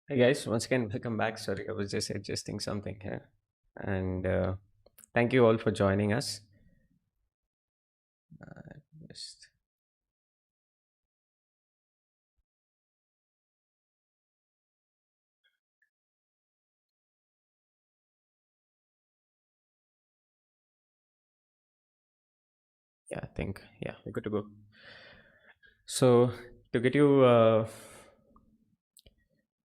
Hey guys, once again, welcome back. Sorry, I was just adjusting something here. And thank you all for joining us. Just, yeah, I think, yeah, we're good to go. So, to get you,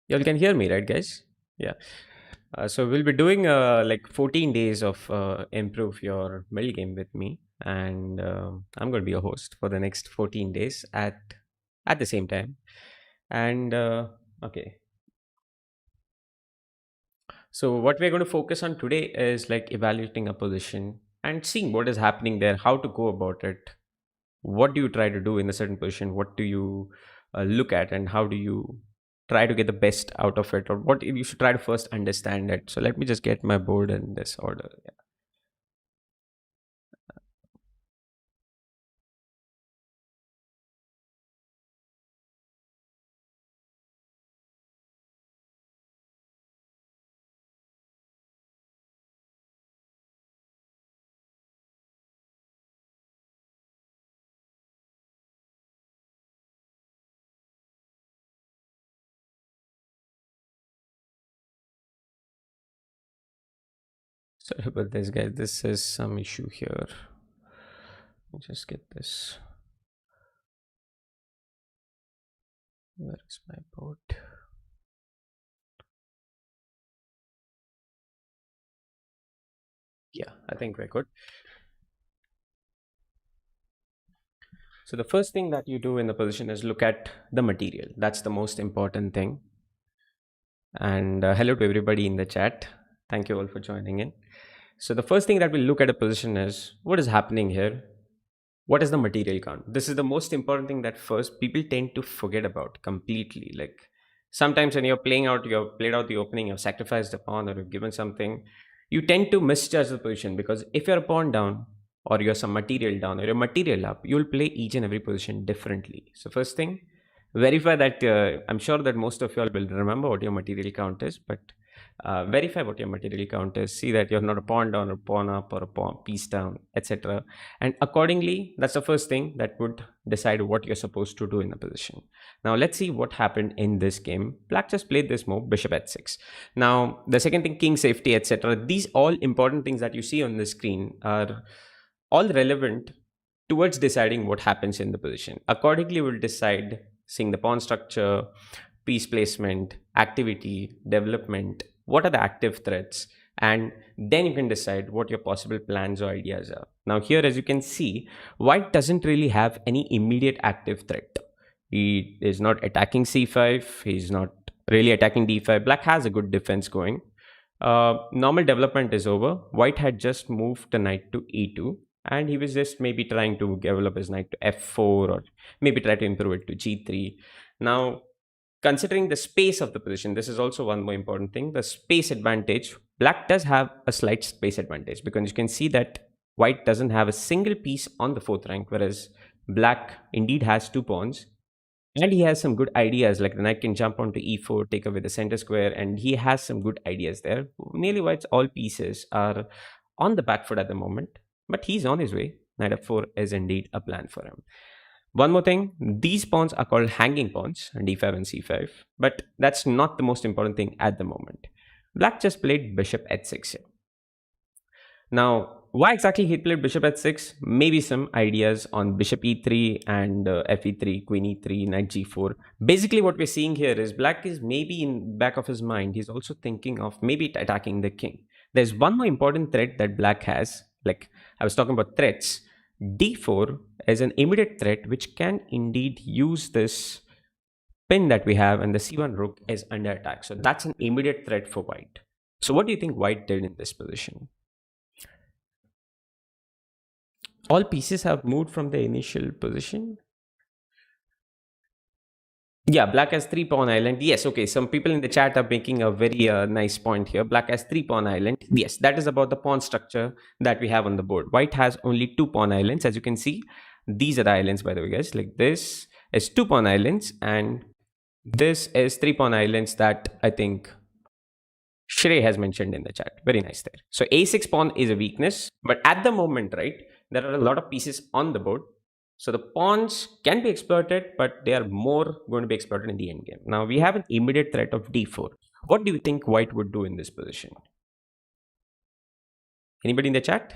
you all can hear me, right, guys? Yeah. So, we'll be doing like 14 days of improve your middle game with me. And I'm going to be a host for the next 14 days at the same time. And okay, so what we're going to focus on today is like evaluating a position and seeing what is happening there, how to go about it, what do you try to do in a certain position, what do you look at, and how do you try to get the best out of it, or what you should try to first understand it. So let me just get my board in this order. Yeah. Sorry about this, guys. This is some issue here. Let me just get this. Where is my board? Yeah, I think we're good. So the first thing that you do in the position is look at the material. That's the most important thing. And hello to everybody in the chat. Thank you all for joining in. So the first thing that we'll look at a position is what is happening here. What is the material count? This is the most important thing that first people tend to forget about completely. Like sometimes when you're playing out, you've played out the opening, you've sacrificed a pawn or you've given something, you tend to misjudge the position because if you're a pawn down or you're some material down or you're material up, you'll play each and every position differently. So first thing, verify that I'm sure that most of you all will remember what your material count is, but verify what your material count is. See that you're not a pawn down or pawn up or a pawn piece down, etc. And accordingly, that's the first thing that would decide what you're supposed to do in the position. Now let's see what happened in this game. Black just played this move, bishop h6. Now the second thing, king safety, etc. These all important things that you see on the screen are all relevant towards deciding what happens in the position. Accordingly, we'll decide seeing the pawn structure, piece placement, activity, development, what are the active threats, and then you can decide what your possible plans or ideas are. Now, here, as you can see, white doesn't really have any immediate active threat. He is not attacking c5, he's not really attacking d5. Black has a good defense going. Normal development is over. White had just moved the knight to e2, and he was just maybe trying to develop his knight to f4 or maybe try to improve it to g3. Now, considering the space of the position, this is also one more important thing, the space advantage. Black does have a slight space advantage because you can see that white doesn't have a single piece on the fourth rank, whereas black indeed has two pawns. And he has some good ideas, like the knight can jump onto e4, take away the center square, and he has some good ideas there. Nearly white's all pieces are on the back foot at the moment, but he's on his way. Knight f4 is indeed a plan for him. One more thing, these pawns are called hanging pawns, d5 and c5, but that's not the most important thing at the moment. Black just played bishop h6 here. Now, why exactly he played bishop h6? Maybe some ideas on bishop e3 and fe3, queen e3, knight g4. Basically, what we're seeing here is black is maybe in back of his mind, he's also thinking of maybe attacking the king. There's one more important threat that black has. Like I was talking about threats. d4 is an immediate threat which can indeed use this pin that we have, and the c1 rook is under attack. So that's an immediate threat for white. So what do you think white did in this position? All pieces have moved from the initial position. Yeah, black has three pawn island. Yes, okay. Some people in the chat are making a very nice point here. Black has three pawn island. Yes, that is about the pawn structure that we have on the board. White has only two pawn islands. As you can see, these are the islands, by the way, guys. Like this is two pawn islands, and This is three pawn islands that I think Shrey has mentioned in the chat. Very nice there. So a6 pawn is a weakness, but at the moment, right, there are a lot of pieces on the board. So the pawns can be exploited, but they are more going to be exploited in the endgame. Now we have an immediate threat of d4. What do you think white would do in this position? Anybody in the chat?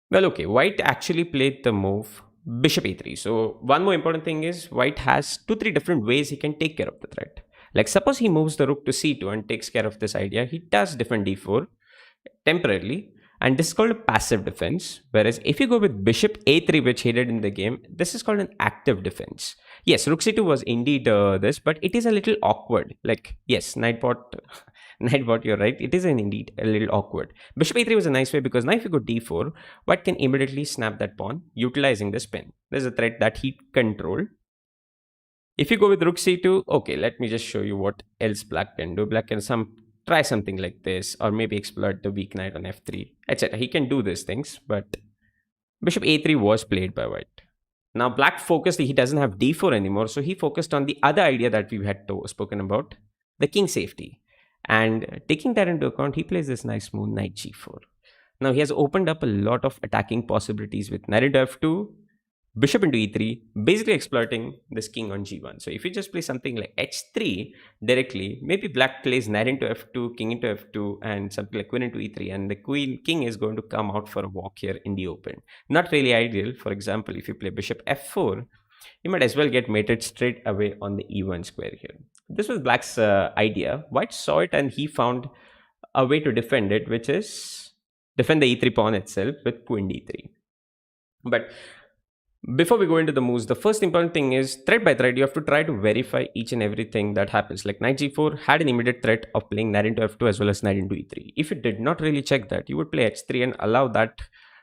Well, okay, white actually played the move bishop a3. So one more important thing is white has two, three different ways he can take care of the threat. Like suppose he moves the rook to c2 and takes care of this idea. He does defend d4 temporarily, and this is called a passive defense. Whereas if you go with bishop a3, which he did in the game, this is called an active defense. Yes, rook c2 was indeed this, but it is a little awkward. Like, yes, knight bot, knight bot, you're right. It is indeed a little awkward. Bishop a3 was a nice way because now if you go d4, white can immediately snap that pawn, utilizing the spin. There's a threat that he controlled. If you go with rook c2, okay, let me just show you what else black can do. Black can try something like this, or maybe exploit the weak knight on f3, etc. He can do these things, but bishop a3 was played by white. Now black focused, he doesn't have d4 anymore, so he focused on the other idea that we had spoken about, the king safety. And taking that into account, he plays this nice move, knight g4. Now he has opened up a lot of attacking possibilities with knight into f2, bishop into e3, basically exploiting this king on g1. So if you just play something like h3 directly, maybe black plays knight into f2, king into f2, and something like queen into e3, and the king is going to come out for a walk here in the open. Not really ideal. For example, if you play bishop f4, you might as well get mated straight away on the e1 square here. This was black's idea. White saw it and he found a way to defend it, which is defend the e3 pawn itself with queen d3. But before we go into the moves, the first important thing is thread by thread, you have to try to verify each and everything that happens. Like knight g4 had an immediate threat of playing knight into f2 as well as knight into e3. If you did not really check that, you would play h3 and allow that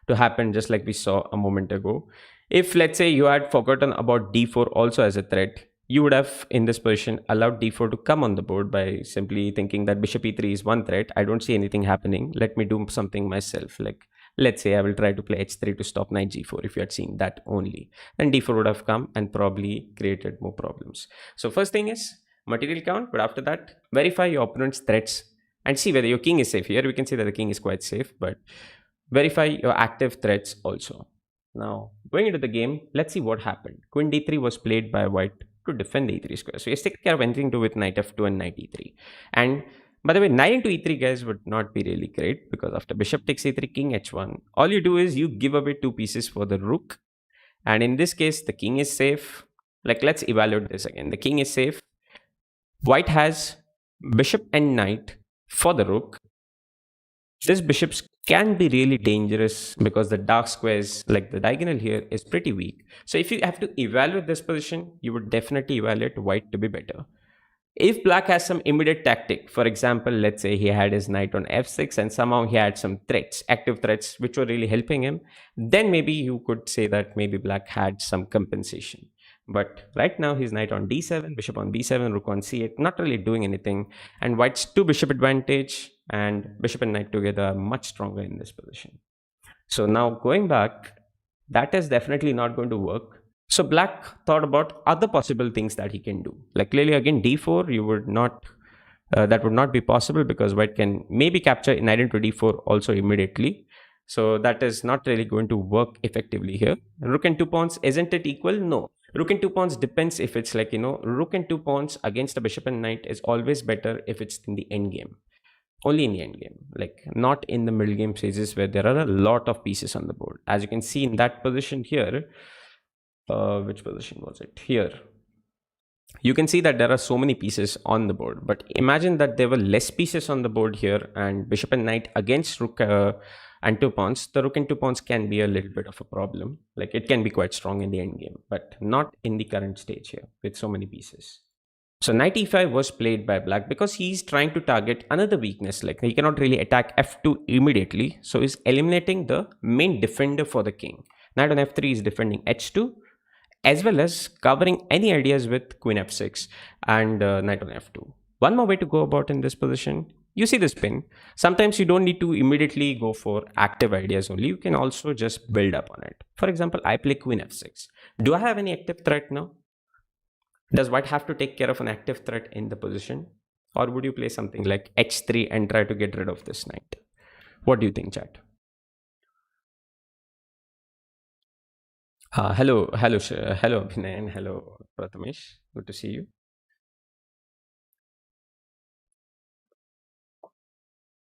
to happen, just like we saw a moment ago. If let's say you had forgotten about d4 also as a threat, you would have in this position allowed d4 to come on the board by simply thinking that bishop e3 is one threat. I don't see anything happening. Let me do something myself. Like let's say I will try to play h3 to stop knight g4. If you had seen that only, then d4 would have come and probably created more problems. So first thing is material count, but after that, verify your opponent's threats and see whether your king is safe. Here we can see that the king is quite safe, but verify your active threats also. Now, going into the game, let's see what happened. Queen d3 was played by white to defend the e3 square. So he's taken care of anything to do with knight f2 and knight e3. And by the way, knight into e3, guys, would not be really great because after bishop takes e3, king h1, all you do is you give away two pieces for the rook. And in this case, the king is safe. Like, let's evaluate this again. The king is safe. White has bishop and knight for the rook. This bishop can be really dangerous because the dark squares, like the diagonal here, is pretty weak. So if you have to evaluate this position, you would definitely evaluate white to be better. If black has some immediate tactic, for example, let's say he had his knight on f6 and somehow he had some threats, active threats, which were really helping him, then maybe you could say that maybe black had some compensation. But right now he's knight on d7, bishop on b7, rook on c8, not really doing anything. And white's two bishop advantage and bishop and knight together are much stronger in this position. So now going back, that is definitely not going to work. So black thought about other possible things that he can do. Like clearly again d4, you would not that would not be possible because white can maybe capture knight into d4 also immediately. So that is not really going to work effectively here. Rook and two pawns, isn't it equal? No. Rook and two pawns depends if it's like, rook and two pawns against a bishop and knight is always better if it's in the end game. Only in the end game, like not in the middle game phases where there are a lot of pieces on the board. As you can see in that position here, which position was it? Here. You can see that there are so many pieces on the board, but imagine that there were less pieces on the board here and bishop and knight against rook and two pawns. The rook and two pawns can be a little bit of a problem. Like it can be quite strong in the end game, but not in the current stage here with so many pieces. So knight e5 was played by black because he's trying to target another weakness. Like he cannot really attack f2 immediately. So he's eliminating the main defender for the king. Knight on f3 is defending h2 as well as covering any ideas with queen f6 and knight on f2. One more way to go about in this position You see this pin. Sometimes you don't need to immediately go for active ideas only. You can also just build up on it. For example, I play queen f6. Do I have any active threat now? Does white have to take care of an active threat in the position? Or would you play something like h3 and try to get rid of this knight? What do you think, chat? Hello, Abhinay, and hello, Prathamesh. Good to see you.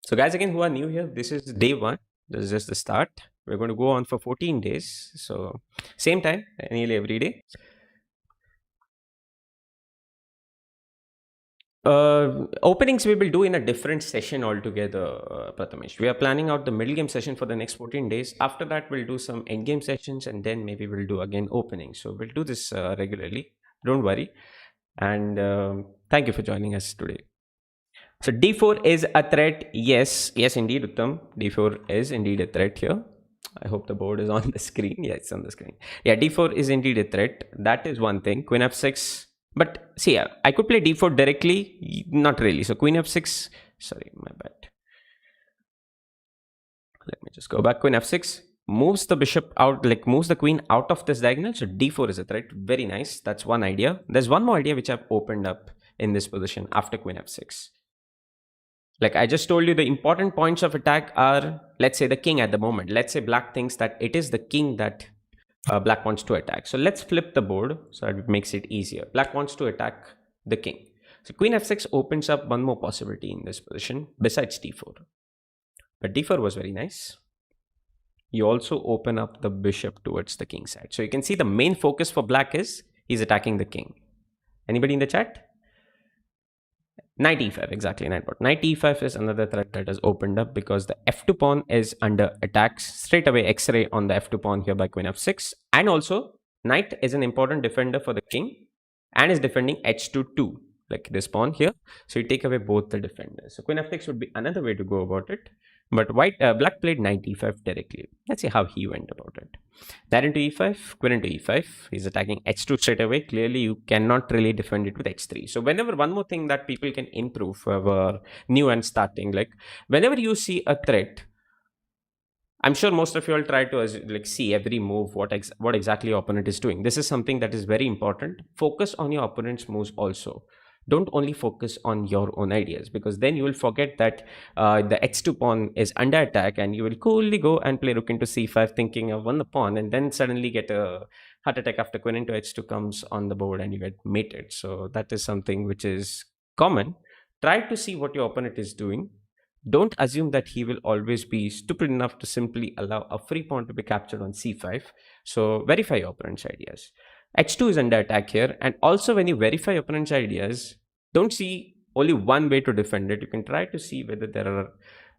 So, guys, again, who are new here, this is day one. This is just the start. We're going to go on for 14 days. So, same time, nearly every day. Openings we will do in a different session altogether, Prathamesh. We are planning out the middle game session for the next 14 days. After that, we'll do some end game sessions and then maybe we'll do again openings. So, we'll do this regularly. Don't worry. And thank you for joining us today. So d4 is a threat. Yes, indeed, Uttam. D4 is indeed a threat here. I hope the board is on the screen. Yeah, it's on the screen. Yeah, d4 is indeed a threat. That is one thing. Queen f6. But see, yeah, I could play d4 directly. Not really. So queen f6. Sorry, my bad. Let me just go back. Queen f6 moves the bishop out, like moves the queen out of this diagonal. So d4 is a threat. Very nice. That's one idea. There's one more idea which I've opened up in this position after queen f6. Like I just told you, the important points of attack are, let's say, the king at the moment. Let's say black thinks that it is the king that black wants to attack. So let's flip the board so it makes it easier. Black wants to attack the king. So queen f6 opens up one more possibility in this position besides d4. But d4 was very nice. You also open up the bishop towards the king side. So you can see the main focus for black is he's attacking the king. Anybody in the chat? Knight e5, exactly, knight e5 is another threat that is opened up because the f2 pawn is under attacks. Straight away x-ray on the f2 pawn here by queen f6. And also, knight is an important defender for the king and is defending h2 too, like this pawn here. So you take away both the defenders. So queen f6 would be another way to go about it. But black played knight e5 directly. Let's see how he went about it. Knight into e5, queen into e5. He's attacking h2 straight away. Clearly, you cannot really defend it with h3. So whenever, one more thing that people can improve for new and starting, like whenever you see a threat, I'm sure most of you all try to like see every move, what exactly your opponent is doing. This is something that is very important. Focus on your opponent's moves also. Don't only focus on your own ideas, because then you will forget that the h2 pawn is under attack and you will coolly go and play rook into c5 thinking I've won the pawn, and then suddenly get a heart attack after queen into h2 comes on the board and you get mated. So that is something which is common. Try to see what your opponent is doing. Don't assume that he will always be stupid enough to simply allow a free pawn to be captured on c5. So verify your opponent's ideas. h2 is under attack here, and also when you verify opponent's ideas, don't see only one way to defend it. You can try to see whether there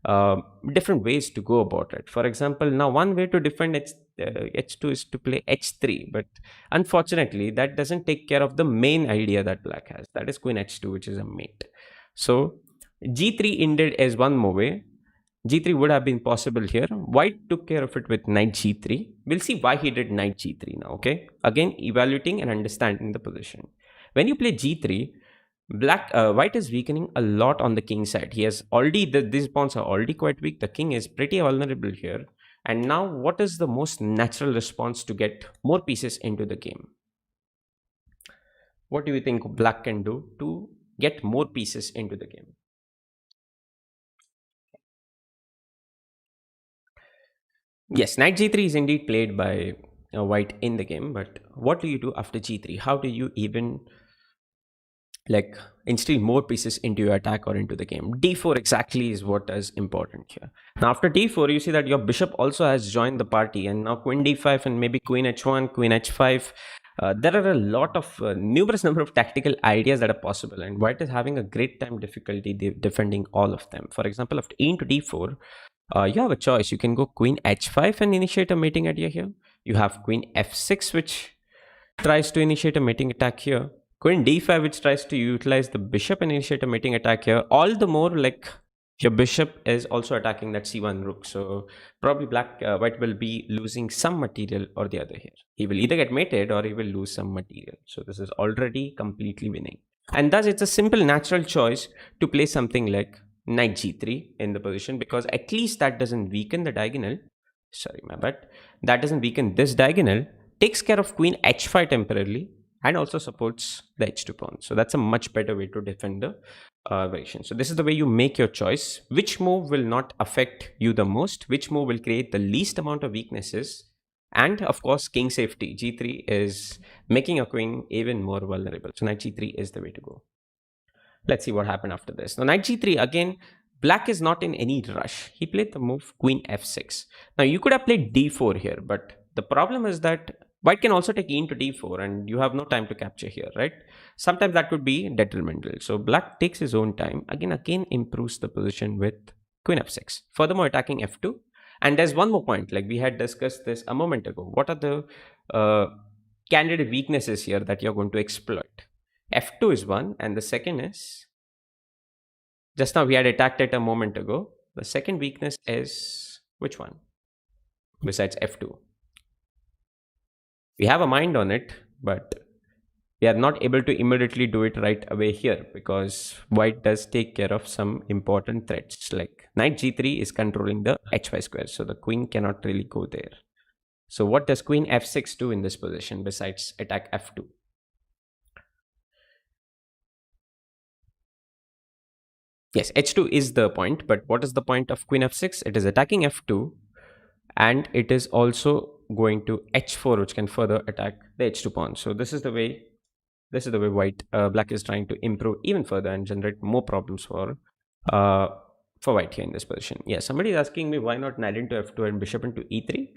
are different ways to go about it. For example, now one way to defend h2 is to play h3, but unfortunately that doesn't take care of the main idea that black has, that is queen h2, which is a mate. So g3 indeed is one more way. G3 would have been possible here. White took care of it with knight g3. We'll see why he did knight g3 now, okay? Again, evaluating and understanding the position. When you play g3, white is weakening a lot on the king side. He has already, these pawns are already quite weak. The king is pretty vulnerable here. And now what is the most natural response to get more pieces into the game? What do you think black can do to get more pieces into the game? Yes, knight g3 is indeed played by white in the game, but what do you do after g3? How do you even like instill more pieces into your attack or into the game? d4 exactly is what is important here. Now after d4, you see that your bishop also has joined the party, and now queen d5 and maybe queen h1, queen h5. There are a lot of numerous number of tactical ideas that are possible, and white is having a great time difficulty defending all of them. For example, after e into d4, you have a choice. You can go queen h5 and initiate a mating idea here. You have queen f6, which tries to initiate a mating attack here. Queen d5, which tries to utilize the bishop and initiate a mating attack here. All the more like your bishop is also attacking that c1 rook. So probably white will be losing some material or the other here. He will either get mated or he will lose some material. So this is already completely winning. And thus it's a simple natural choice to play something like knight g3 in the position, because at least that doesn't weaken the diagonal. Sorry, my bad. That doesn't weaken this diagonal, takes care of queen h5 temporarily, and also supports the h2 pawn. So that's a much better way to defend the variation. So this is the way you make your choice. Which move will not affect you the most? Which move will create the least amount of weaknesses? And of course, king safety. g3 is making a queen even more vulnerable. So knight g3 is the way to go. Let's see what happened after this. Now, knight g3, again, black is not in any rush. He played the move queen f6. Now, you could have played d4 here, but the problem is that white can also take e into d4 and you have no time to capture here, right? Sometimes that could be detrimental. So, black takes his own time. Again improves the position with queen f6. Furthermore, attacking f2. And there's one more point, like we had discussed this a moment ago. What are the candidate weaknesses here that you're going to exploit? F2 is one, and the second is, just now we had attacked it a moment ago. The second weakness is which one besides F2? We have a mind on it, but we are not able to immediately do it right away here, because white does take care of some important threats. Like knight g3 is controlling the h5 square, so the queen cannot really go there. So what does queen f6 do in this position besides attack f2? Yes, h2 is the point, but what is the point of queen f6? It is attacking f2, and it is also going to h4, which can further attack the h2 pawn. So this is the way white black is trying to improve even further and generate more problems for white here in this position. Yeah, somebody is asking me why not knight into f2 and bishop into e3.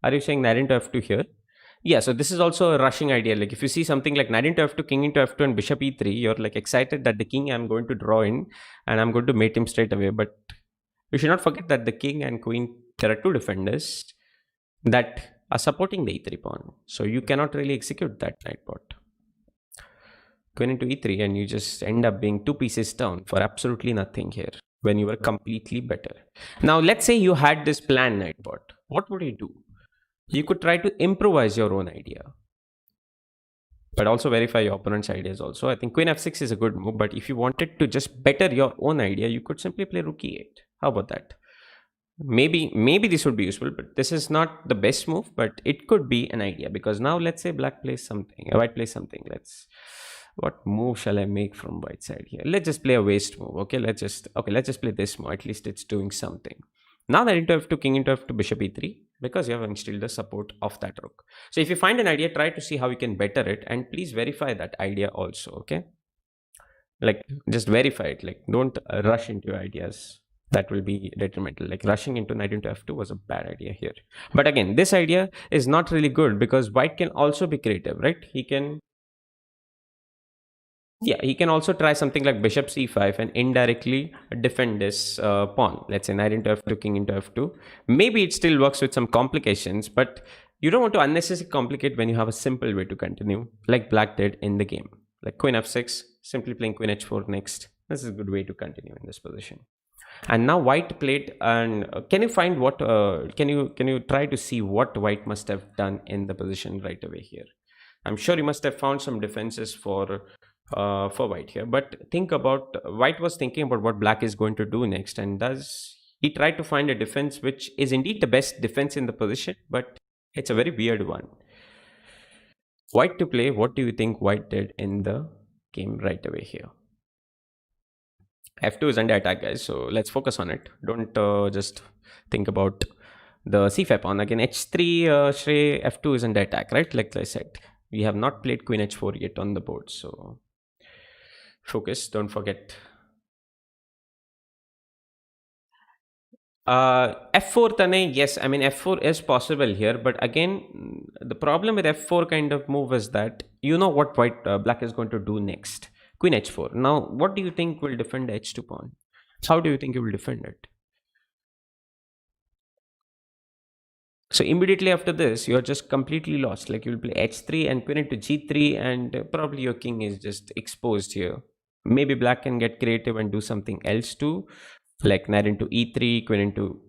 Are you saying knight into f2 here? Yeah, so this is also a rushing idea. Like if you see something like knight into f2, king into f2, and bishop e3, you're like excited that the king I'm going to draw in and I'm going to mate him straight away. But you should not forget that the king and queen, there are two defenders that are supporting the e3 pawn. So you cannot really execute that knight pot. Queen into e3, and you just end up being two pieces down for absolutely nothing here when you were completely better. Now, let's say you had this planned knight pot. What would you do? You could try to improvise your own idea, but also verify your opponent's ideas also. I think queen f6 is a good move, but if you wanted to just better your own idea, you could simply play rook e8. How about that? Maybe this would be useful, but this is not the best move, but it could be an idea, because now let's say black plays something, white plays something. What move shall I make from white side here? Let's just play a waste move. Okay, let's just play this move. At least it's doing something. Now that into f2, king into f2, bishop e3, because you have still the support of that rook. So if you find an idea, try to see how you can better it, and please verify that idea also. Okay, like just verify it. Like don't rush into your ideas. That will be detrimental. Like rushing into knight into f2 was a bad idea here. But again, this idea is not really good, because white can also be creative, right? He can also try something like bishop c5 and indirectly defend this pawn. Let's say knight into f2, king into f2. Maybe it still works with some complications, but you don't want to unnecessarily complicate when you have a simple way to continue, like black did in the game. Like queen f6, simply playing queen h4 next. This is a good way to continue in this position. And now white played, and can you find what can you try to see what white must have done in the position right away here? I'm sure you must have found some defenses for white here, but think about, white was thinking about what black is going to do next, and does he try to find a defense which is indeed the best defense in the position, but it's a very weird one. White to play, what do you think white did in the game right away here? f2 is under attack, guys, so let's focus on it. Don't just think about the c5 pawn. Again, h3, Shrey, f2 is under attack, right? Like I said, we have not played queen h4 yet on the board, so focus, don't forget. F4 Tane, yes, I mean f4 is possible here, but again, the problem with f4 kind of move is that you know what white black is going to do next. Queen h4. Now, what do you think will defend the h2 pawn? How do you think you will defend it? So immediately after this, you're just completely lost. Like you'll play h3 and queen into g3, and probably your king is just exposed here. Maybe black can get creative and do something else too, like knight into e3, queen into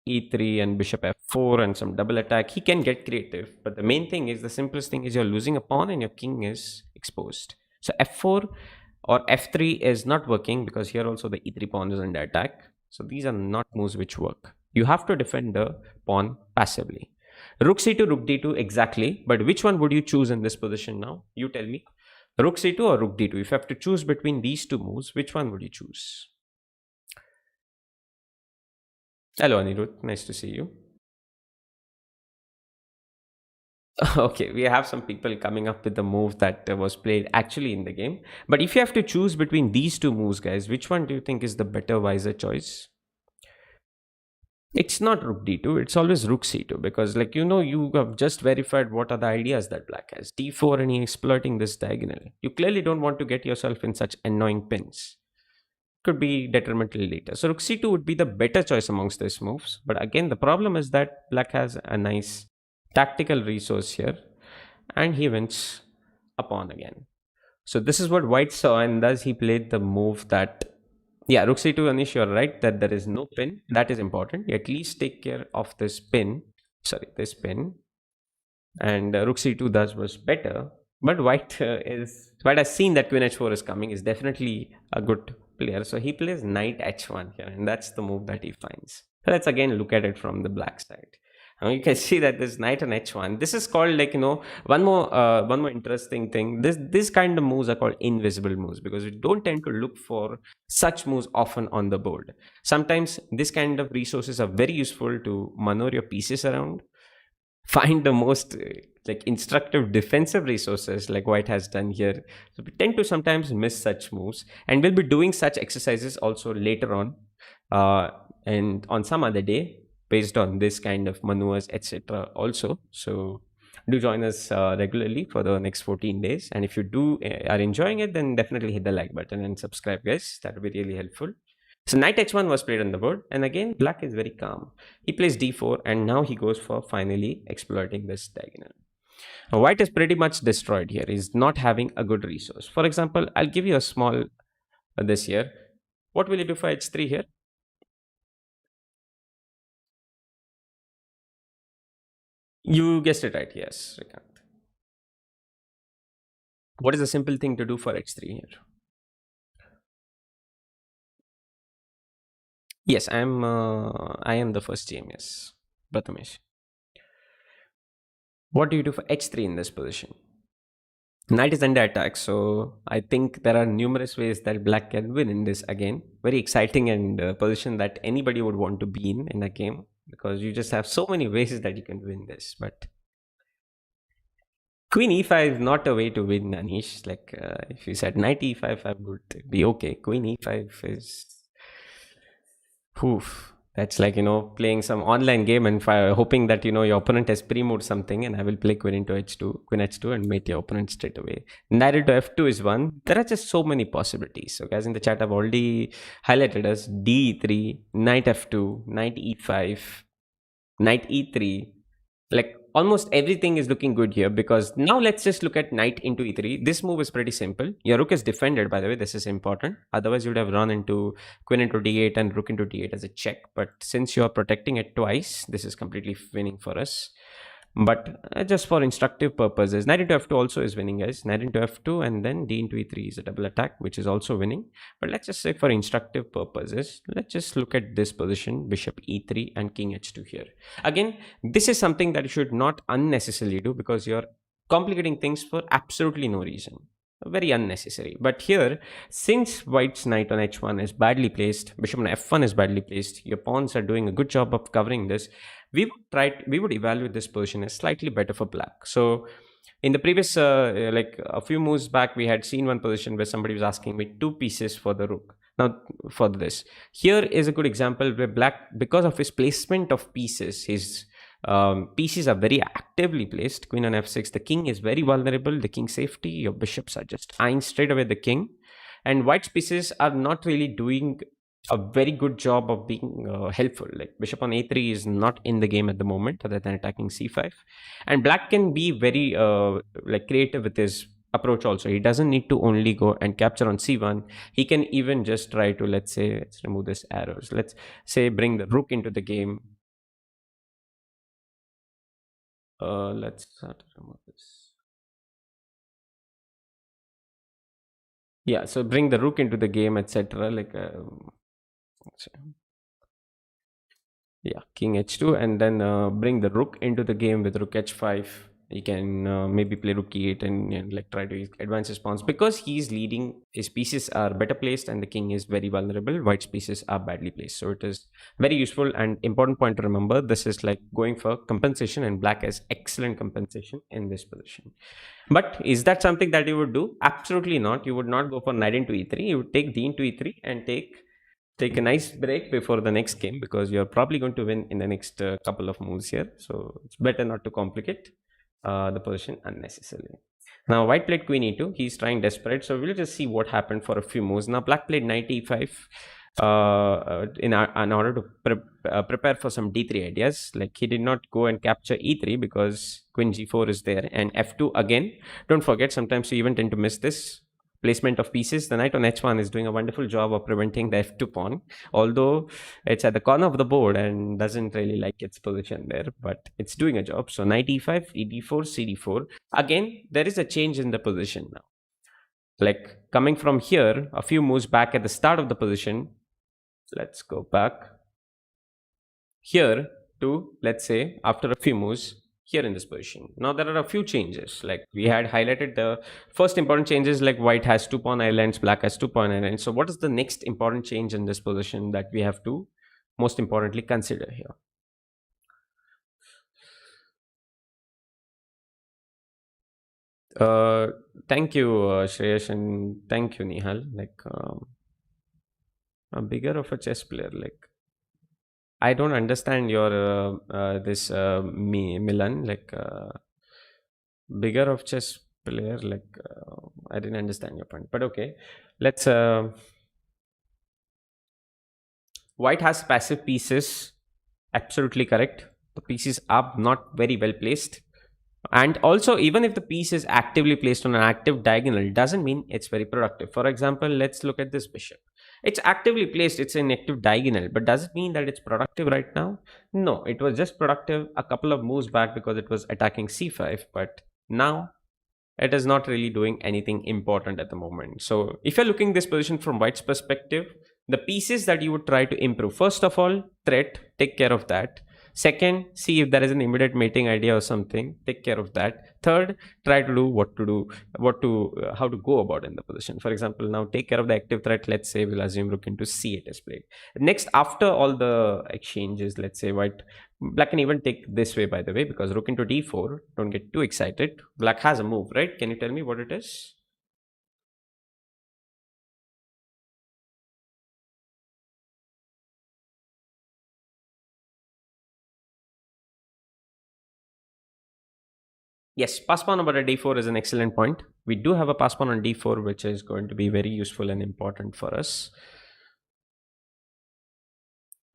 e3, and bishop f4, and some double attack. He can get creative, but the main thing is, the simplest thing is, you're losing a pawn and your king is exposed. So f4 or f3 is not working because here also the e3 pawn is under attack. So these are not moves which work. You have to defend the pawn passively. Rook c2, rook d2, exactly. But which one would you choose in this position now? You tell me. Rook c2 or rook d2? If you have to choose between these two moves, which one would you choose? Hello, Anirudh. Nice to see you. Okay, we have some people coming up with the move that was played actually in the game. But if you have to choose between these two moves, guys, which one do you think is the better, wiser choice? It's not rook d2, it's always rook c2 because, like, you have just verified what are the ideas that black has. d4 and he exploiting this diagonal. You clearly don't want to get yourself in such annoying pins. Could be detrimental later. So rook c2 would be the better choice amongst these moves. But again, the problem is that black has a nice tactical resource here and he wins a pawn again. So this is what white saw, and thus he played the move that, yeah, rook c2, Anish, you're right that there is no pin. That is important. You at least take care of this pin. Sorry, this pin. And rook c2 thus was better. But white has seen that queen h4 is coming, is definitely a good player. So he plays knight h1 here, and that's the move that he finds. So let's again look at it from the black side. You can see that this knight on h1. This is called, like, one more interesting thing. This kind of moves are called invisible moves because we don't tend to look for such moves often on the board. Sometimes this kind of resources are very useful to maneuver your pieces around, find the most like instructive defensive resources like white has done here. So we tend to sometimes miss such moves, and we'll be doing such exercises also later on, uh, and on some other day based on this kind of maneuvers, etc. Also, so do join us regularly for the next 14 days, and if you do are enjoying it, then definitely hit the like button and subscribe, guys. That would be really helpful. So knight h1 was played on the board, and again black is very calm. He plays d4, and now he goes for finally exploiting this diagonal. Now, white is pretty much destroyed here. He's not having a good resource. For example, I'll give you a small this here. What will you do for h3 here? You guessed it right. Yes, Srikanth. What is a simple thing to do for h3 here? Yes, I am the first GM. Yes, Prathamesh. What do you do for h3 in this position? Knight is under attack, so I think there are numerous ways that black can win in this again. Very exciting and position that anybody would want to be in a game because you just have so many ways that you can win this. But Queen e5 is not a way to win, Anish. Like, if you said knight e5, I would be okay. Queen e5 is, oof. That's like, playing some online game and hoping that, your opponent has pre-moved something, and I will play queen into h2, queen h2, and mate your opponent straight away. Knight into f2 is one. There are just so many possibilities. So, guys, in the chat, I've already highlighted as d3, knight f2, knight e5, knight e3. Like, almost everything is looking good here because now let's just look at knight into e3. This move is pretty simple. Your rook is defended, by the way. This is important. Otherwise, you would have run into queen into d8 and rook into d8 as a check. But since you're protecting it twice, this is completely winning for us. But just for instructive purposes, knight into f2 also is winning, guys. Knight into f2 and then d into e3 is a double attack, which is also winning. But let's just say for instructive purposes, let's just look at this position, bishop e3 and king h2 here. Again, this is something that you should not unnecessarily do because you're complicating things for absolutely no reason. Very unnecessary. But here, since white's knight on h1 is badly placed, bishop on f1 is badly placed, your pawns are doing a good job of covering this, we would evaluate this position as slightly better for black. So in the previous like a few moves back, we had seen one position where somebody was asking me two pieces for the rook. Now for this, here is a good example where black, because of his placement of pieces, his pieces are very actively placed. Queen on f6, the king is very vulnerable. The king safety, your bishops are just eyeing straight away the king, and white's pieces are not really doing a very good job of being helpful. Like bishop on a3 is not in the game at the moment other than attacking c5, and black can be very like creative with his approach also. He doesn't need to only go and capture on c1. He can even just try to, let's remove this arrows, let's say bring the rook into the game. Let's start to remove this. Yeah, so bring the rook into the game, etc. Yeah, king h2, and then bring the rook into the game with rook h5. He can maybe play rook e8 and, like try to advance his pawns because he's leading. His pieces are better placed, and the king is very vulnerable. White's pieces are badly placed, so it is very useful and important point to remember. This is like going for compensation, and black has excellent compensation in this position. But is that something that you would do? Absolutely not. You would not go for knight into e3. You would take d into e3 and take a nice break before the next game, because you're probably going to win in the next couple of moves here. So it's better not to complicate the position unnecessarily. Now white played queen e2. He's trying desperate. So we'll just see what happened for a few moves. Now black played knight e5 in order to prepare for some d3 ideas. Like he did not go and capture e3 because queen g4 is there, and f2 again. Don't forget, sometimes you even tend to miss this placement of pieces. The knight on h1 is doing a wonderful job of preventing the f2 pawn, although it's at the corner of the board and doesn't really like its position there, but it's doing a job. So knight e5, ed4, cd4. Again, there is a change in the position now. Like coming from here, a few moves back at the start of the position, let's go back here to, let's say, after a few moves here in this position. Now there are a few changes. Like we had highlighted the first important changes, like white has 2 pawn islands, black has 2 pawn islands. So what is the next important change in this position that we have to most importantly consider here? Uh, Thank you, Shreyash, and thank you, Nihal. Like a bigger of a chess player, like I don't understand your this Milan, like bigger of chess player. Like I didn't understand your point, but okay. Let's. White has passive pieces. Absolutely correct. The pieces are not very well placed. And also, even if the piece is actively placed on an active diagonal, doesn't mean it's very productive. For example, let's look at this bishop. It's actively placed, it's an active diagonal, but does it mean that it's productive right now? No, it was just productive a couple of moves back because it was attacking c5, but now it is not really doing anything important at the moment. So if you're looking this position from white's perspective, the pieces that you would try to improve, first of all, threat, take care of that. Second, see if there is an immediate mating idea or something, take care of that. Third, try to do how to go about in the position. For example, now take care of the active threat. Let's say we'll assume rook into c8 is played. Next, after all the exchanges, let's say black can even take this way, by the way, because rook into d4. Don't get too excited. Black has a move, right? Can you tell me what it is? Yes, pass pawn over a d4 is an excellent point. We do have a pass pawn on d4, which is going to be very useful and important for us.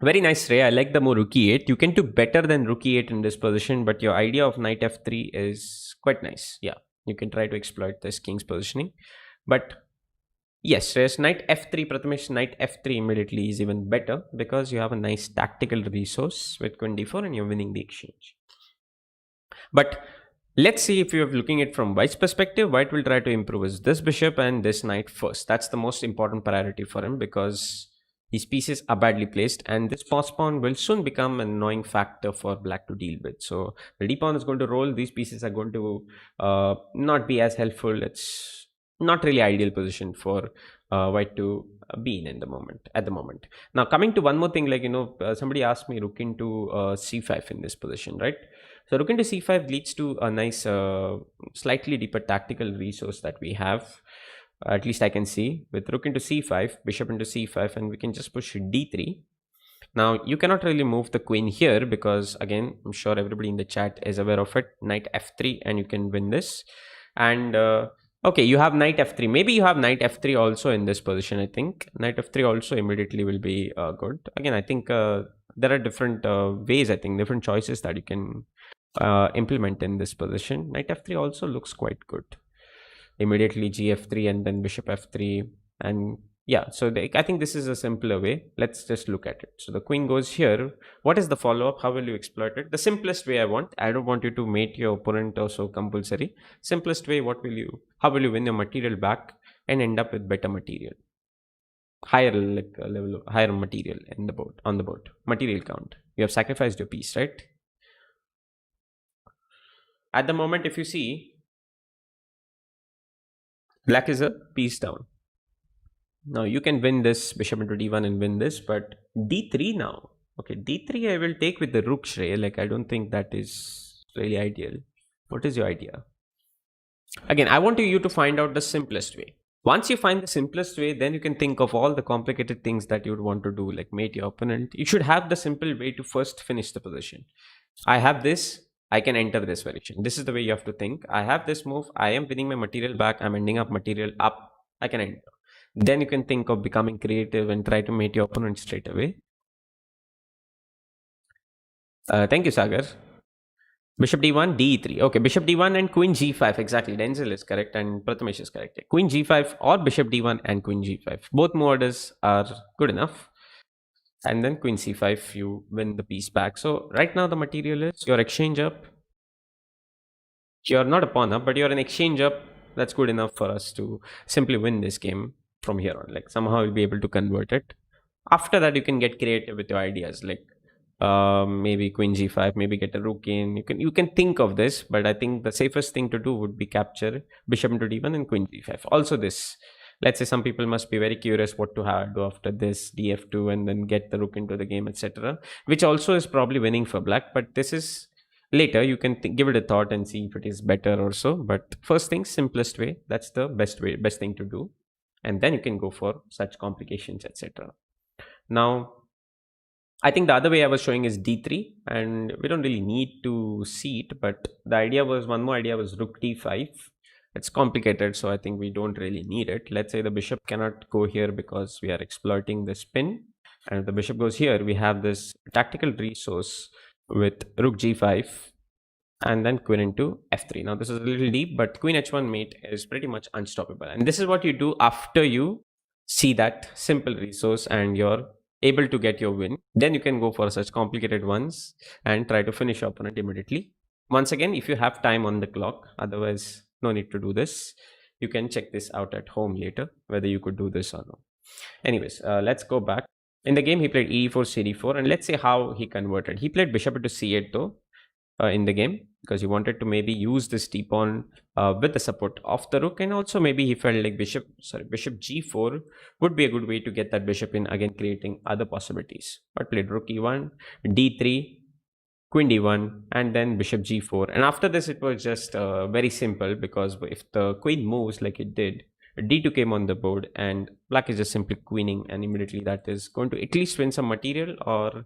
Very nice, Ray. I like the move rook e8. You can do better than rook e8 in this position, but your idea of knight f3 is quite nice. Yeah, you can try to exploit this king's positioning. But yes, there's knight f3, Prathamesh, knight f3 immediately is even better because you have a nice tactical resource with queen d4 and you're winning the exchange. But let's see if you're looking at it from white's perspective. White will try to improve his this bishop and this knight first. That's the most important priority for him because his pieces are badly placed, and this pass pawn will soon become an annoying factor for black to deal with. So the d pawn is going to roll. These pieces are going to not be as helpful. It's not really ideal position for white to be in the moment at the moment. Now coming to one more thing, like somebody asked me rook into c5 in this position, right? So rook into c5 leads to a nice, slightly deeper tactical resource that we have. At least I can see with rook into c5, bishop into c5, and we can just push d3. Now you cannot really move the queen here because, again, I'm sure everybody in the chat is aware of it. Knight f3, and you can win this. And okay, you have knight f3. Maybe you have knight f3 also in this position. I think knight f3 also immediately will be good. Again, I think there are different ways. I think different choices that you can implement in this position. Knight f3 also looks quite good. Immediately gf3 and then bishop f3, and yeah, so I think this is a simpler way. Let's just look at it. So the queen goes here. What is the follow-up? How will you exploit it? The simplest way I don't want you to mate your opponent also compulsory. Simplest way, how will you win your material back? and end up with better material, higher level, higher material in the board, on the board, material count. You have sacrificed your piece, right? At the moment, if you see, black is a piece down. Now you can win this bishop into d1 and win this, but d3 now. Okay, d3 I will take with the rook, Shrey. Like, I don't think that is really ideal. What is your idea? Again, I want you to find out the simplest way. Once you find the simplest way, then you can think of all the complicated things that you would want to do, like mate your opponent. You should have the simple way to first finish the position. I have this, I can enter this variation. This is the way you have to think. I have this move, I am winning my material back, I'm ending up material up, I can enter. Then you can think of becoming creative and try to mate your opponent straight away. Thank you, Sagar. Bishop d1, d3. Okay, bishop d1 and queen g5. Exactly. Denzel is correct and Prathamesh is correct. Queen g5 or bishop d1 and queen g5. Both move orders are good enough. And then queen c5, you win the piece back. So right now the material is your exchange up. You're not a pawn up, but you're an exchange up. That's good enough for us to simply win this game from here on. Like, somehow you'll be able to convert it. After that, you can get creative with your ideas. Like, maybe queen g5, maybe get a rook in. You can think of this, but I think the safest thing to do would be capture bishop into d1 and queen g5. Also this, let's say some people must be very curious what to do after this, df2, and then get the rook into the game, etc., which also is probably winning for black, but this is later. You can give it a thought and see if it is better or so. But first thing, simplest way, that's the best thing to do, and then you can go for such complications, etc. Now I think the other way I was showing is d3, and we don't really need to see it, but the idea was, one more idea was rook d5. It's complicated, so I think we don't really need it. Let's say the bishop cannot go here because we are exploiting the spin, and if the bishop goes here, we have this tactical resource with rook g5 and then queen into f3. Now this is a little deep, but queen h1 mate is pretty much unstoppable, and this is what you do after you see that simple resource and you're able to get your win. Then you can go for such complicated ones and try to finish your opponent immediately. Once again, if you have time on the clock, otherwise no need to do this. You can check this out at home later, whether you could do this or not. Anyways, let's go back. In the game, he played e4, cd4, and let's say how he converted. He played bishop into c8 though, in the game, because he wanted to maybe use this d-pawn with the support of the rook, and also maybe he felt like bishop g4 would be a good way to get that bishop in, again creating other possibilities. But played rook e1, d3, queen d1, and then bishop g4. And after this, it was just very simple, because if the queen moves like it did, d2 came on the board, and black is just simply queening, and immediately that is going to at least win some material, or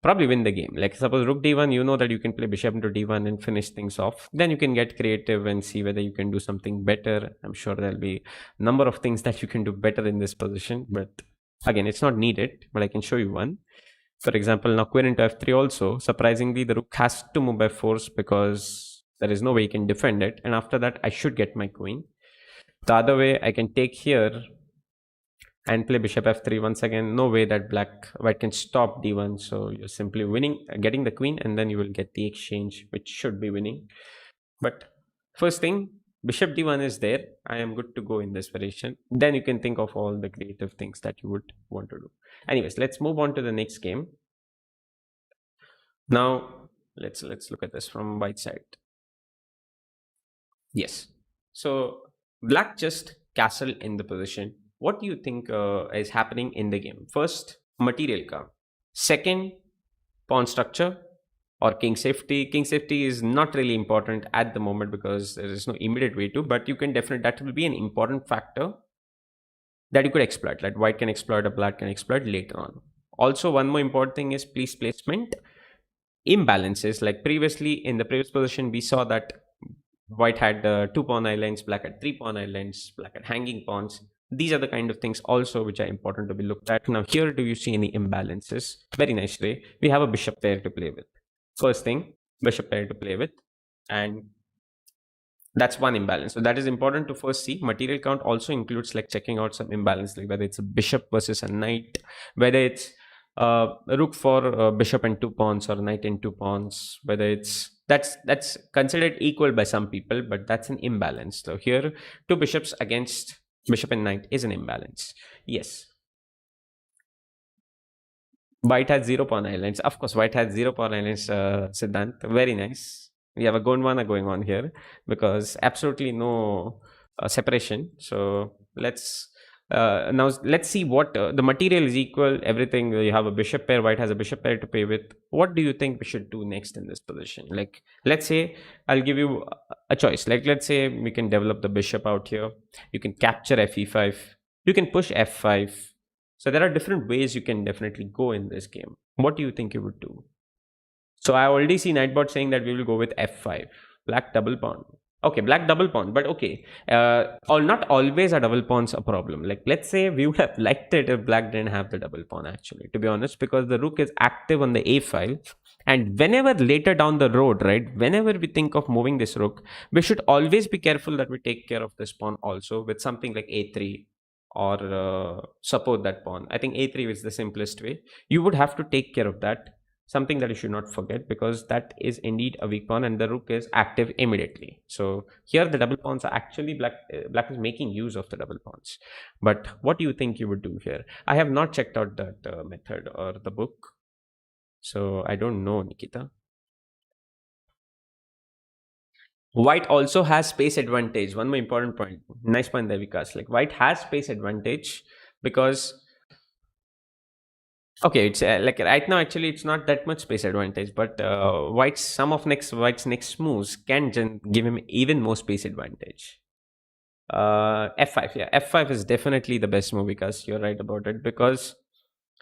probably win the game. Like, suppose rook d1, you know that you can play bishop into d1 and finish things off. Then you can get creative and see whether you can do something better. I'm sure there'll be a number of things that you can do better in this position, but again, it's not needed, but I can show you one. For example, now queen into f3 also, surprisingly, the rook has to move by force because there is no way you can defend it. And after that, I should get my queen. The other way, I can take here and play bishop f3. Once again, no way that white can stop d1. So you're simply winning, getting the queen, and then you will get the exchange, which should be winning. But first thing, bishop d1 is there. I am good to go in this variation. Then you can think of all the creative things that you would want to do. Anyways, let's move on to the next game. Now let's look at this from white side. Yes, so black just castle in the position. What do you think is happening in the game? First, material count. Second, pawn structure or king safety. King safety is not really important at the moment because there is no immediate way to, but you can definitely, that will be an important factor that you could exploit. Like, white can exploit or black can exploit later on. Also, one more important thing is piece placement. Imbalances, like previously in the previous position, we saw that white had 2 pawn islands, black had 3 pawn islands, black had hanging pawns. These are the kind of things also which are important to be looked at. Now here, do you see any imbalances? Very nice way. We have a bishop pair to play with. First thing, bishop pair to play with, and that's one imbalance. So that is important to first see. Material count also includes like checking out some imbalance, like whether it's a bishop versus a knight, whether it's Rook for bishop and 2 pawns, or knight and 2 pawns, whether it's that's considered equal by some people, but that's an imbalance. So here, two bishops against bishop and knight is an imbalance. Yes. White has zero pawn islands. Of course, white has zero pawn islands, Siddhant. Very nice. We have a Gondwana going on here because absolutely no separation. So let's see what the material is equal. Everything, you have a bishop pair. White has a bishop pair to play with. What do you think we should do next in this position? Like, let's say I'll give you a choice. Like, let's say we can develop the bishop out here. You can capture fe5. You can push f5. So there are different ways you can definitely go in this game. What do you think you would do? So I already see Nightbot saying that we will go with f5. Black double pawn. Okay, black double pawn, but okay. Or not always a double pawn's a problem. Like, let's say we would have liked it if black didn't have the double pawn, actually, to be honest, because the rook is active on the a file. And whenever later down the road, right, whenever we think of moving this rook, we should always be careful that we take care of this pawn also with something like a3, or support that pawn. I think a3 is the simplest way. You would have to take care of that. Something that you should not forget, because that is indeed a weak pawn and the rook is active immediately. So here the double pawns are actually black is making use of the double pawns. But what do you think you would do here? I have not checked out that method or the book, so I don't know, Nikita. White also has space advantage. One more important point. Nice point there, Vikas. Like, white has space advantage because, okay, it's like right now actually it's not that much space advantage, but white's next moves can give him even more space advantage. F5, yeah, F5 is definitely the best move, because you're right about it. Because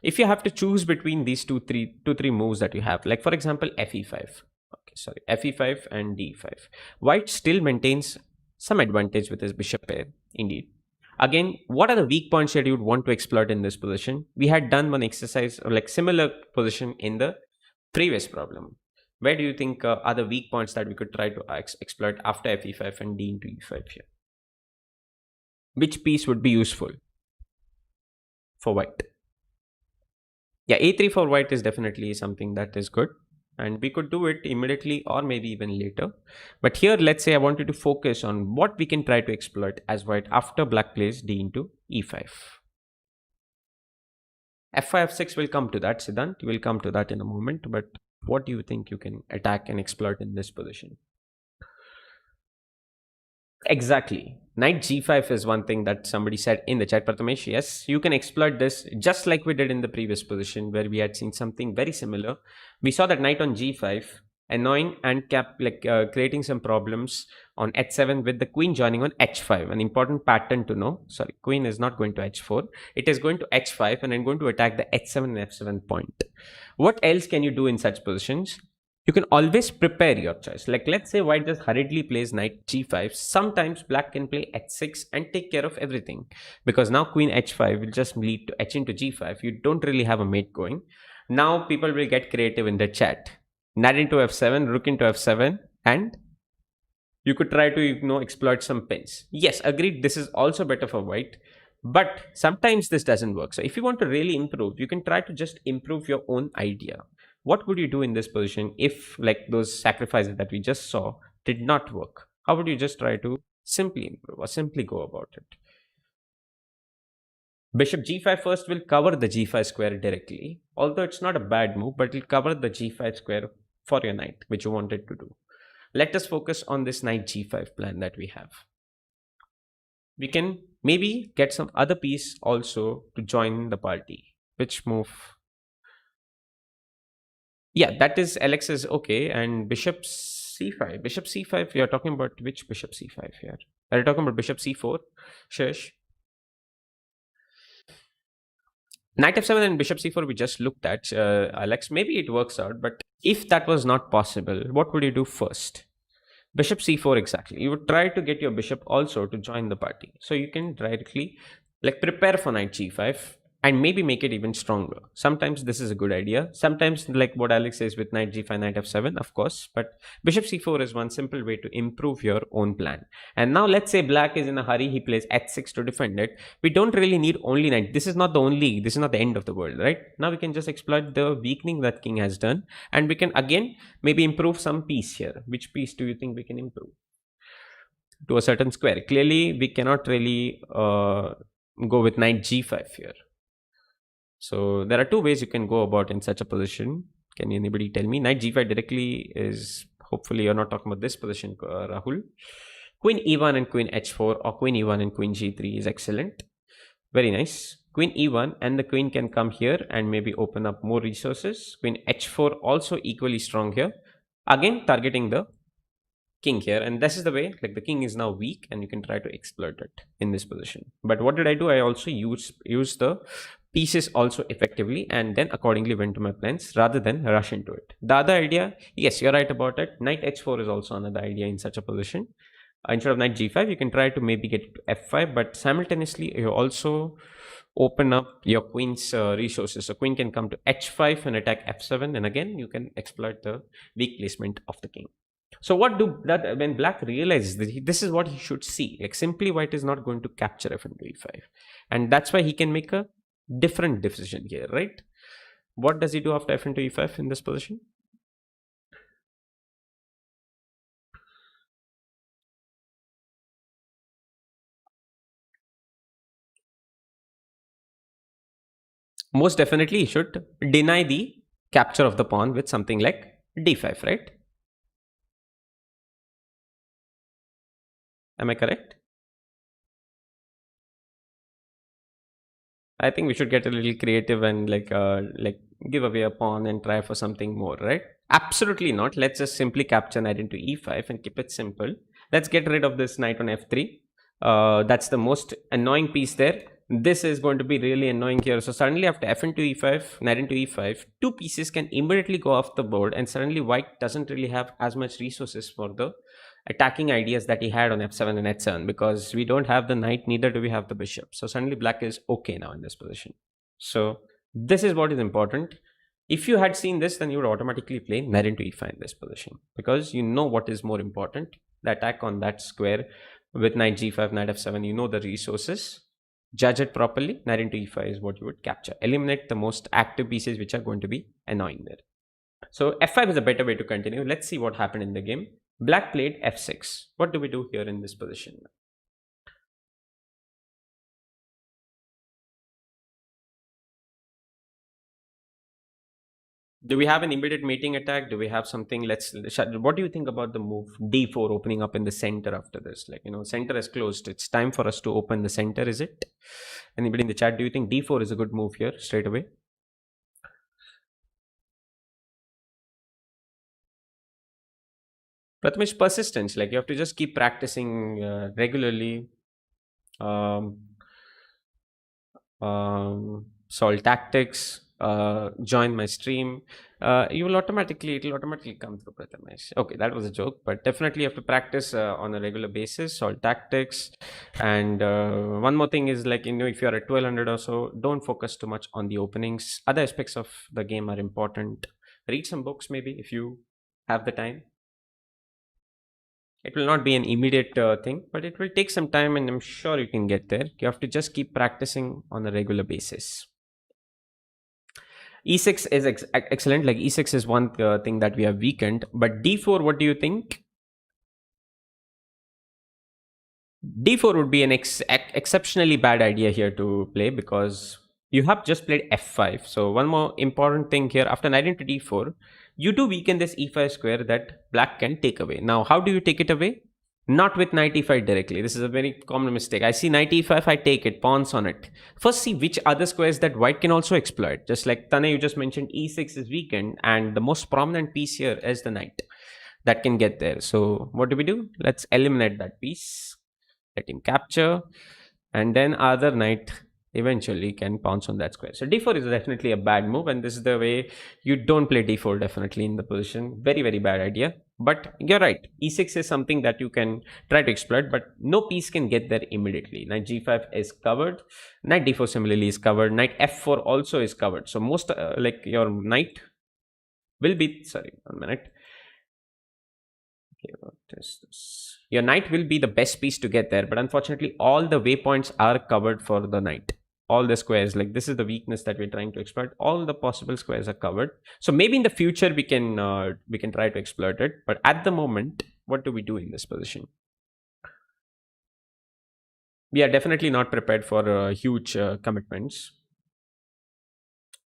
if you have to choose between these three moves that you have, like for example fe5, okay, sorry, fe5 and d5, white still maintains some advantage with his bishop pair, indeed. Again, what are the weak points that you would want to exploit in this position? We had done one exercise or like similar position in the previous problem. Where do you think are the weak points that we could try to exploit after fe5 and d into e5 here? Which piece would be useful for white? Yeah, a3 for white is definitely something that is good, and we could do it immediately or maybe even later. But here, let's say I wanted to focus on what we can try to exploit as white after black plays d into e5. f5, f6 will come to that, Siddhant. We'll come to that in a moment. But what do you think you can attack and exploit in this position? Exactly. Knight g5 is one thing that somebody said in the chat, Prathamesh. Yes, you can exploit this just like we did in the previous position where we had seen something very similar. We saw that knight on g5, annoying and creating some problems on h7 with the queen joining on h5. An important pattern to know. Sorry, queen is not going to h4. It is going to h5 and then going to attack the h7 and f7 point. What else can you do in such positions? You can always prepare your choice. Like, let's say white just hurriedly plays knight g5. Sometimes black can play h6 and take care of everything, because now queen h5 will just lead to h into g5. You don't really have a mate going. Now people will get creative in the chat. Knight into f7, rook into f7, and you could try to exploit some pins. Yes, agreed, this is also better for white, but sometimes this doesn't work. So if you want to really improve, you can try to just improve your own idea. What would you do in this position if, like, those sacrifices that we just saw did not work? How would you just try to simply improve or simply go about it? Bishop g5 first will cover the g5 square directly, although it's not a bad move, but it'll cover the g5 square for your knight, which you wanted to do. Let us focus on this knight g5 plan that we have. We can maybe get some other piece also to join the party. Which move? Yeah, that is Alex is okay. And bishop c5. Bishop c5, we are talking about which bishop c5 here? Are you talking about bishop c4? Shish. Knight f7 and bishop c4 we just looked at, Alex. Maybe it works out, but if that was not possible, what would you do first? Bishop c4, exactly. You would try to get your bishop also to join the party. So you can directly, like, prepare for knight g5. and maybe make it even stronger. Sometimes this is a good idea. Sometimes, like what Alex says with knight g5, knight f7, of course, but bishop c4 is one simple way to improve your own plan. And now let's say black is in a hurry, he plays h6 to defend it. We don't really need only knight. This is not the end of the world, right? Now we can just exploit the weakening that king has done, and we can again maybe improve some piece here. Which piece do you think we can improve? To a certain square. Clearly, we cannot really go with knight g5 here. So there are two ways you can go about in such a position. Can anybody tell me? Knight g5 directly is, hopefully you're not talking about this position, Rahul. Queen e1 and queen h4, or queen e1 and queen g3 is excellent. Very nice. Queen e1 and the queen can come here and maybe open up more resources. Queen h4 also equally strong here. Again, targeting the king here, and this is the way, like the king is now weak and you can try to exploit it in this position. But what did I do? I also use the pieces also effectively, and then accordingly went to my plans rather than rush into it. The other idea, yes, you're right about it, knight h4 is also another idea in such a position. Instead of knight g5, you can try to maybe get to f5, but simultaneously you also open up your queen's resources. So queen can come to h5 and attack f7, and again you can exploit the weak placement of the king. So what do that when black realizes that this is what he should see, like simply white is not going to capture f into e5, and that's why he can make a different decision here, right? What does he do after f into e5 in this position? Most definitely he should deny the capture of the pawn with something like d5, right? Am I correct? I think we should get a little creative and like give away a pawn and try for something more, right? Absolutely not. Let's just simply capture knight into e5 and keep it simple. Let's get rid of this knight on f3. That's the most annoying piece there. This is going to be really annoying here. So suddenly after f into e5, knight into e5, two pieces can immediately go off the board, and suddenly white doesn't really have as much resources for the attacking ideas that he had on f7 and h7, because we don't have the knight, neither do we have the bishop. So suddenly black is okay now in this position. So this is what is important. If you had seen this, then you would automatically play knight into e5 in this position, because you know what is more important. The attack on that square with knight g5, knight f7, you know the resources. Judge it properly. Knight into e5 is what you would capture. Eliminate the most active pieces which are going to be annoying there. So f5 is a better way to continue. Let's see what happened in the game. Black played f6. What do we do here in this position? Do we have an immediate mating attack? Do we have something? What do you think about the move d4 opening up in the center after this? Like, center is closed. It's time for us to open the center, is it? Anybody in the chat, do you think d4 is a good move here straight away? Prathamesh, persistence. Like, you have to just keep practicing regularly. Um, Solve tactics, join my stream. It'll automatically come through, Prathamesh. Okay, that was a joke, but definitely you have to practice on a regular basis, solve tactics. And one more thing is, like, if you're at 1200 or so, don't focus too much on the openings. Other aspects of the game are important. Read some books maybe if you have the time. It will not be an immediate thing, but it will take some time, and I'm sure you can get there. You have to just keep practicing on a regular basis. E6 is excellent. Like, E6 is one thing that we have weakened, but D4, what do you think? D4 would be an exceptionally bad idea here to play, because you have just played F5. So one more important thing here, after knight into D4, you do weaken this E5 square that black can take away. Now, how do you take it away? Not with knight e5 directly. This is a very common mistake. I see knight e5, I take it, pawns on it. First, see which other squares that white can also exploit. Just like Tane, you just mentioned, e6 is weakened, and the most prominent piece here is the knight that can get there. So what do? Let's eliminate that piece. Let him capture, and then other knight eventually can pounce on that square. So d4 is definitely a bad move, and this is the way you don't play d4 definitely in the position. Very, very bad idea. But you're right, e6 is something that you can try to exploit, but no piece can get there immediately. Knight g5 is covered, knight d4 similarly is covered, knight f4 also is covered. So most like your knight will be, sorry, 1 minute. Okay, what is this? Your knight will be the best piece to get there, but unfortunately, all the waypoints are covered for the knight. All the squares, like this is the weakness that we're trying to exploit. All the possible squares are covered. So maybe in the future we can try to exploit it. But at the moment, what do we do in this position? We are definitely not prepared for huge commitments.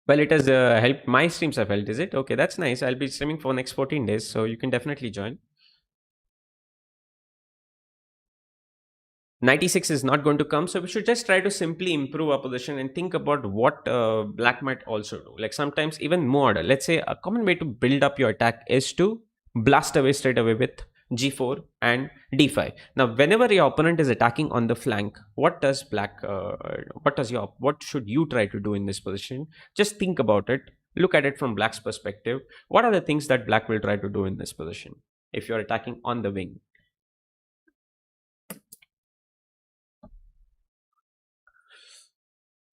Well, it has helped my streams. I felt. Is it okay? That's nice. I'll be streaming for next 14 days, so you can definitely join. 96 is not going to come, so we should just try to simply improve our position and think about what black might also do. Like sometimes even more, let's say a common way to build up your attack is to blast away straight away with g4 and d5. Now whenever your opponent is attacking on the flank, what should you try to do in this position? Just think about it, look at it from black's perspective. What are the things that black will try to do in this position if you're attacking on the wing?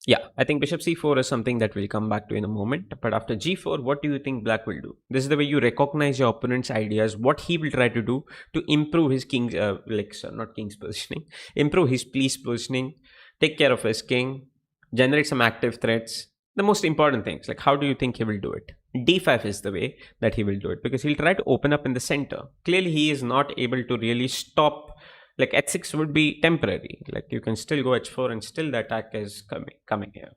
Yeah, I think bishop c4 is something that we'll come back to in a moment. But after g4, what do you think black will do? This is the way you recognize your opponent's ideas, what he will try to do to improve his king's, not king's positioning, improve his piece positioning, take care of his king, generate some active threats. The most important things, like how do you think he will do it? d5 is the way that he will do it because he'll try to open up in the center. Clearly, he is not able to really stop. Like h6 would be temporary, like you can still go h4 and still the attack is coming here.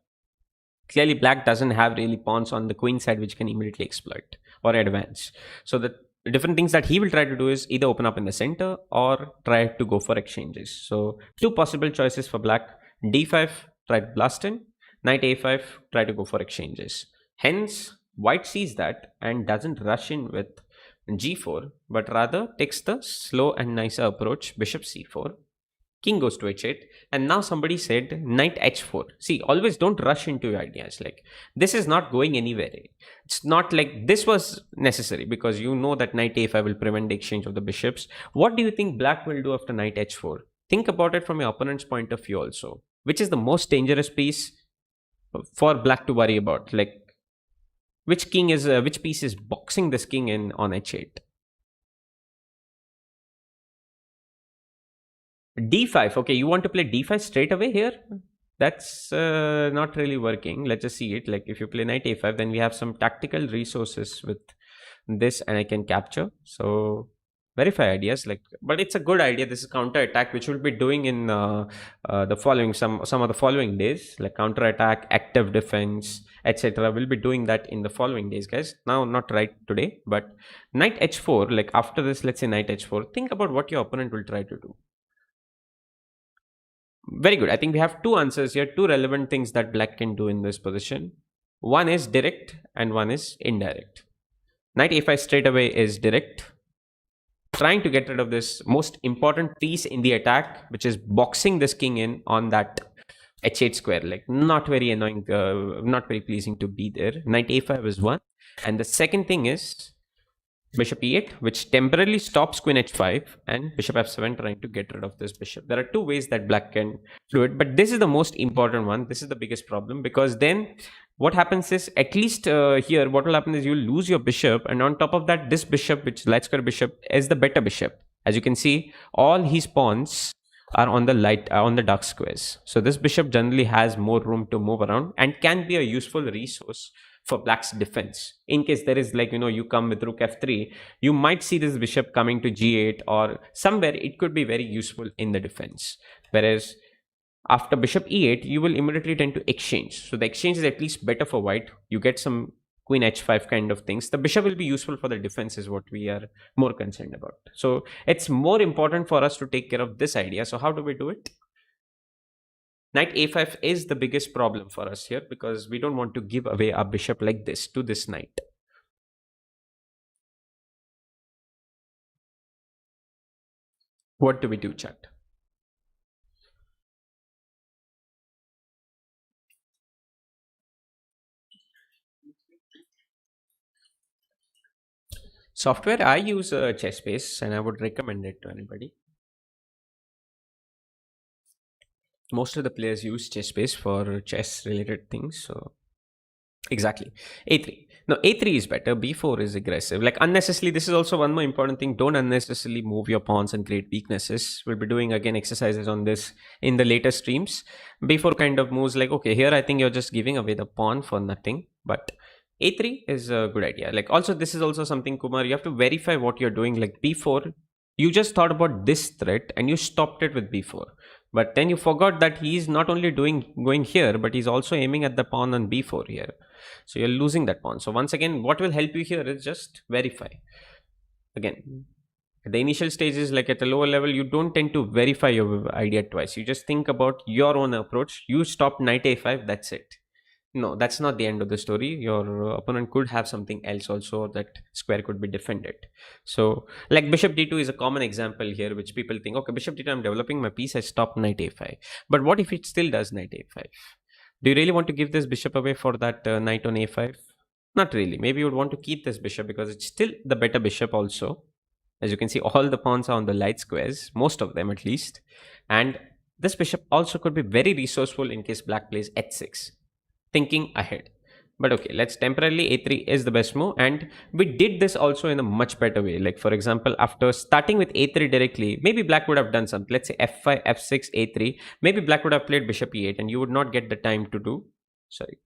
Clearly black doesn't have really pawns on the queen side which can immediately exploit or advance. So the different things that he will try to do is either open up in the center or try to go for exchanges. So two possible choices for black: d5, try to blast in; knight a5, try to go for exchanges. Hence white sees that and doesn't rush in with g4, but rather takes the slow and nicer approach, bishop c4, king goes to h8, and now somebody said knight h4. See, always don't rush into your ideas. Like this is not going anywhere. It's not like this was necessary because you know that knight a5 will prevent the exchange of the bishops. What do you think black will do after knight h4? Think about it from your opponent's point of view also. Which is the most dangerous piece for black to worry about? Like which piece is boxing this king in on h8? d5. Okay, you want to play d5 straight away here? That's not really working. Let's just see it. Like if you play knight a5, then we have some tactical resources with this and I can capture. So verify ideas, like, but it's a good idea. This is counter attack which we'll be doing in the following some of the following days, like counter attack, active defense, etc. We'll be doing that in the following days, guys. Now not right today, but knight h4, like after this, let's say knight h4, think about what your opponent will try to do. Very good. I think we have two answers here, two relevant things that black can do in this position. One is direct and one is indirect. Knight a5 straight away is direct, trying to get rid of this most important piece in the attack, which is boxing this king in on that h8 square. Like not very annoying, not very pleasing to be there. Knight a5 is one. And the second thing is bishop e8, which temporarily stops queen h5, and bishop f7, trying to get rid of this bishop. There are two ways that black can do it, but this is the most important one. This is the biggest problem because then what happens is, at least here, what will happen is you'll lose your bishop, and on top of that, this bishop, which light square bishop, is the better bishop. As you can see, all his pawns are on the on the dark squares. So this bishop generally has more room to move around and can be a useful resource for black's defense. In case there is, like, you come with rook f3, you might see this bishop coming to g8 or somewhere. It could be very useful in the defense. Whereas after bishop e8, you will immediately tend to exchange. So the exchange is at least better for white. You get some queen h5 kind of things. The bishop will be useful for the defense is what we are more concerned about. So it's more important for us to take care of this idea. So how do we do it? Knight a5 is the biggest problem for us here because we don't want to give away our bishop like this to this knight. What do we do, chat? Software, I use Chessbase and I would recommend it to anybody. Most of the players use Chessbase for chess related things. So exactly. A3. No, A3 is better. B4 is aggressive. Like unnecessarily, this is also one more important thing. Don't unnecessarily move your pawns and create weaknesses. We'll be doing again exercises on this in the later streams. B4 kind of moves like, okay, here I think you're just giving away the pawn for nothing. But A3 is a good idea. Like also, this is also something, Kumar, you have to verify what you're doing. Like B4, you just thought about this threat and you stopped it with B4. But then you forgot that he's not only doing going here, but he's also aiming at the pawn on B4 here. So you're losing that pawn. So once again, what will help you here is just verify. Again, at the initial stages, like at a lower level, you don't tend to verify your idea twice. You just think about your own approach. You stop knight a5, that's it. No, that's not the end of the story. Your opponent could have something else also, that square could be defended. So like bishop d2 is a common example here, which people think, okay, bishop d2, I'm developing my piece, I stop knight a5. But what if it still does knight a5? Do you really want to give this bishop away for that knight on a5? Not really. Maybe you would want to keep this bishop because it's still the better bishop also. As you can see, all the pawns are on the light squares, most of them at least. And this bishop also could be very resourceful in case black plays h6, thinking ahead. But okay, let's temporarily a3 is the best move, and we did this also in a much better way. Like for example, after starting with a3 directly, maybe black would have done something. Let's say f5, f6, a3. Maybe black would have played bishop e8, and you would not get the time to do. Sorry,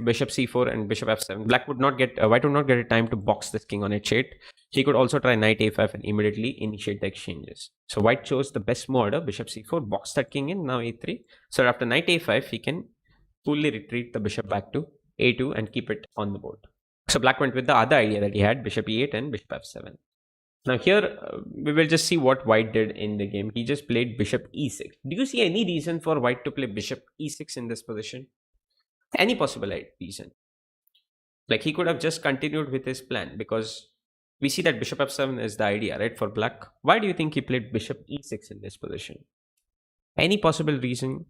bishop c4 and bishop f7. Black would not get white would not get a time to box this king on h8. He could also try knight a5 and immediately initiate the exchanges. So white chose the best move order, bishop c4, box that king in, now a3. So after knight a5, he can fully retreat the bishop back to a2 and keep it on the board. So black went with the other idea that he had, bishop e8 and bishop f7. Now here we will just see what white did in the game. He just played bishop e6. Do you see any reason for white to play bishop e6 in this position? Any possible reason? Like he could have just continued with his plan, because we see that bishop f7 is the idea, right, for black. Why do you think he played bishop e6 in this position? Any possible reason?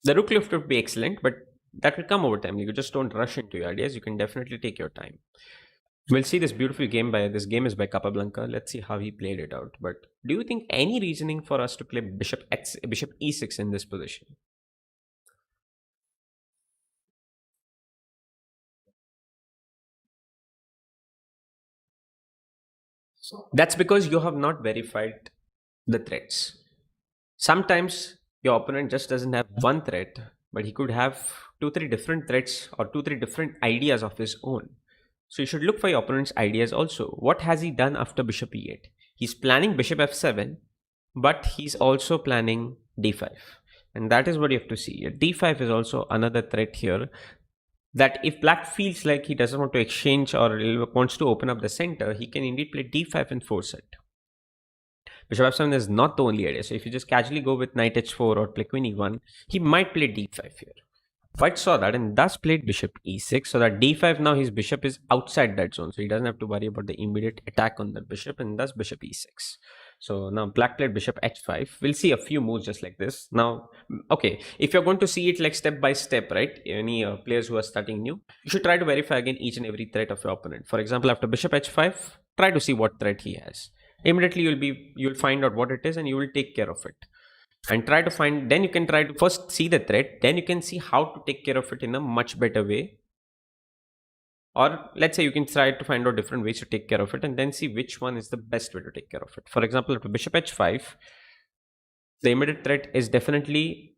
The rook lift would be excellent, but that will come over time. You just don't rush into your ideas. You can definitely take your time. We'll see this beautiful game by this game is by Capablanca. Let's see how he played it out. But do you think any reasoning for us to play bishop e6 in this position? That's because you have not verified the threats. Sometimes your opponent just doesn't have one threat, but he could have two, three different threats or two, three different ideas of his own. So you should look for your opponent's ideas also. What has he done after bishop e8? He's planning bishop f7, but he's also planning d5. And that is what you have to see. D5 is also another threat here, that if black feels like he doesn't want to exchange or wants to open up the center, he can indeed play d5 and force it. Bishop f7 is not the only idea. So if you just casually go with knight h4 or play queen e1, he might play d5 here. White saw that and thus played bishop e6, so that d5 now his bishop is outside that zone, so he doesn't have to worry about the immediate attack on that bishop, and thus bishop e6. So now black played bishop h5. We'll see a few moves just like this. Now, okay, if you're going to see it like step by step, right? Any players who are starting new, you should try to verify again each and every threat of your opponent. For example, after bishop h5, try to see what threat he has. Immediately you'll find out what it is and you will take care of it, and try to find, then you can try to first see the threat, then you can see how to take care of it in a much better way. Or let's say you can try to find out different ways to take care of it and then see which one is the best way to take care of it. For example, if bishop h5, the immediate threat is definitely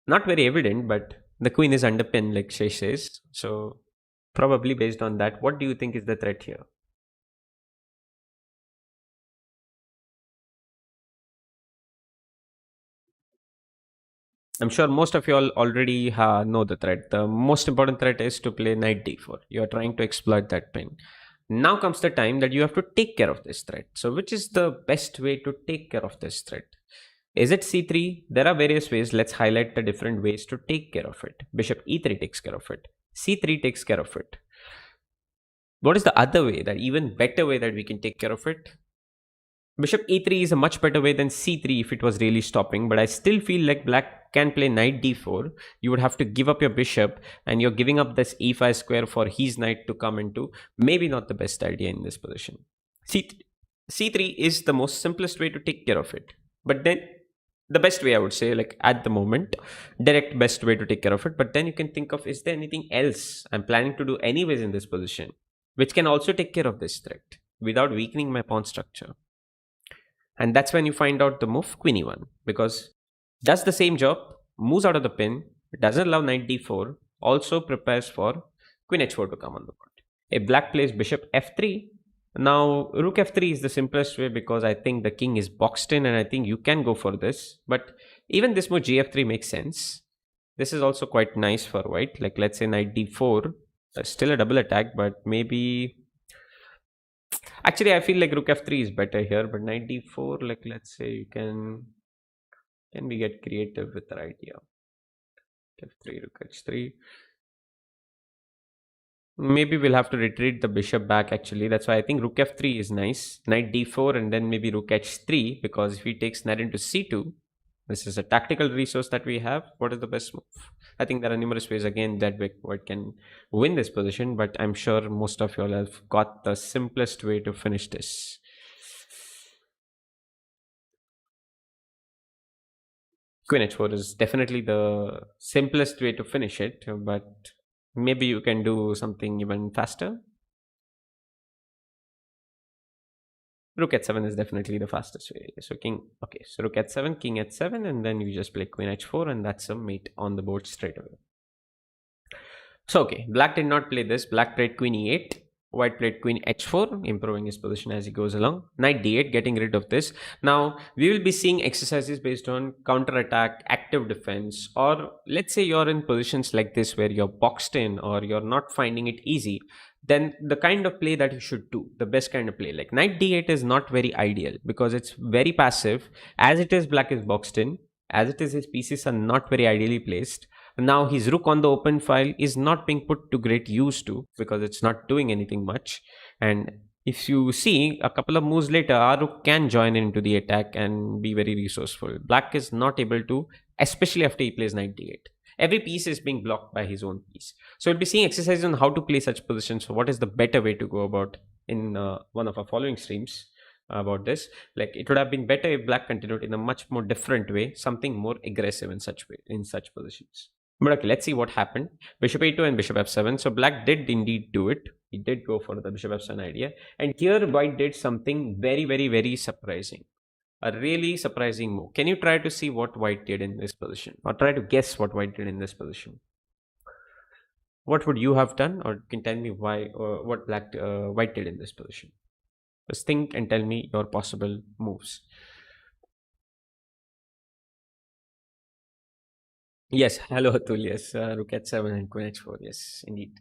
not very evident, but the queen is underpinned, like Shay says. So probably based on that, what do you think is the threat here? I'm sure most of you all already know the threat. The most important threat is to play knight d4. You are trying to exploit that pin. Now comes the time that you have to take care of this threat. So which is the best way to take care of this threat? Is it c3? There are various ways. Let's highlight the different ways to take care of it. Bishop e3 takes care of it. c3 takes care of it. What is the other way, that even better way that we can take care of it? Bishop e3 is a much better way than c3 if it was really stopping, but I still feel like black can play knight d4. You would have to give up your bishop, and you're giving up this e5 square for his knight to come into. Maybe not the best idea in this position. C3 is the most simplest way to take care of it. But then the best way, I would say, like at the moment, direct best way to take care of it. But then you can think of, is there anything else I'm planning to do anyways in this position, which can also take care of this threat without weakening my pawn structure? And that's when you find out the move queen e1, because does the same job, moves out of the pin, doesn't allow knight d4, also prepares for queen h4 to come on the board. A black plays bishop f3. Now rook f3 is the simplest way because I think the king is boxed in, and I think you can go for this. But even this move gf3 makes sense. This is also quite nice for white. Like let's say knight d4, still a double attack, but maybe actually I feel like rook f3 is better here. But knight d4, like let's say you can we get creative with the idea? F3, rook h3. Maybe we'll have to retreat the bishop back actually. That's why I think rook f3 is nice. Knight d4 and then maybe rook h3, because if he takes knight into c2, this is a tactical resource that we have. What is the best move? I think there are numerous ways again that white can win this position, but I'm sure most of you all have got the simplest way to finish this. Queen h4 is definitely the simplest way to finish it, but maybe you can do something even faster. Rook h7 is definitely the fastest way. So so rook h7, king h7, and then you just play queen h4, and that's a mate on the board straight away. So okay, black did not play this. Black played queen e8. White played queen h4, improving his position as he goes along. Knight d8, getting rid of this. Now, we will be seeing exercises based on counter-attack, active defense, or let's say you're in positions like this where you're boxed in or you're not finding it easy. Then the kind of play that you should do, the best kind of play, like knight d8 is not very ideal because it's very passive. As it is, black is boxed in. As it is, his pieces are not very ideally placed. Now his rook on the open file is not being put to great use to because it's not doing anything much. And if you see a couple of moves later, our rook can join into the attack and be very resourceful. Black is not able to, especially after he plays knight d8. Every piece is being blocked by his own piece. So we'll be seeing exercises on how to play such positions. So what is the better way to go about in one of our following streams about this. Like it would have been better if black continued in a much more different way, something more aggressive in such positions. But okay, let's see what happened. Bishop a2 and bishop f7. So black did indeed do it. He did go for the bishop f7 idea. And here white did something very, very, very surprising. A really surprising move. Can you try to see what white did in this position? Or try to guess what white did in this position? What would you have done? Or you can tell me why or what white did in this position? Just think and tell me your possible moves. Yes, hello Atul. Yes, rook h7 and queen h4. Yes, indeed.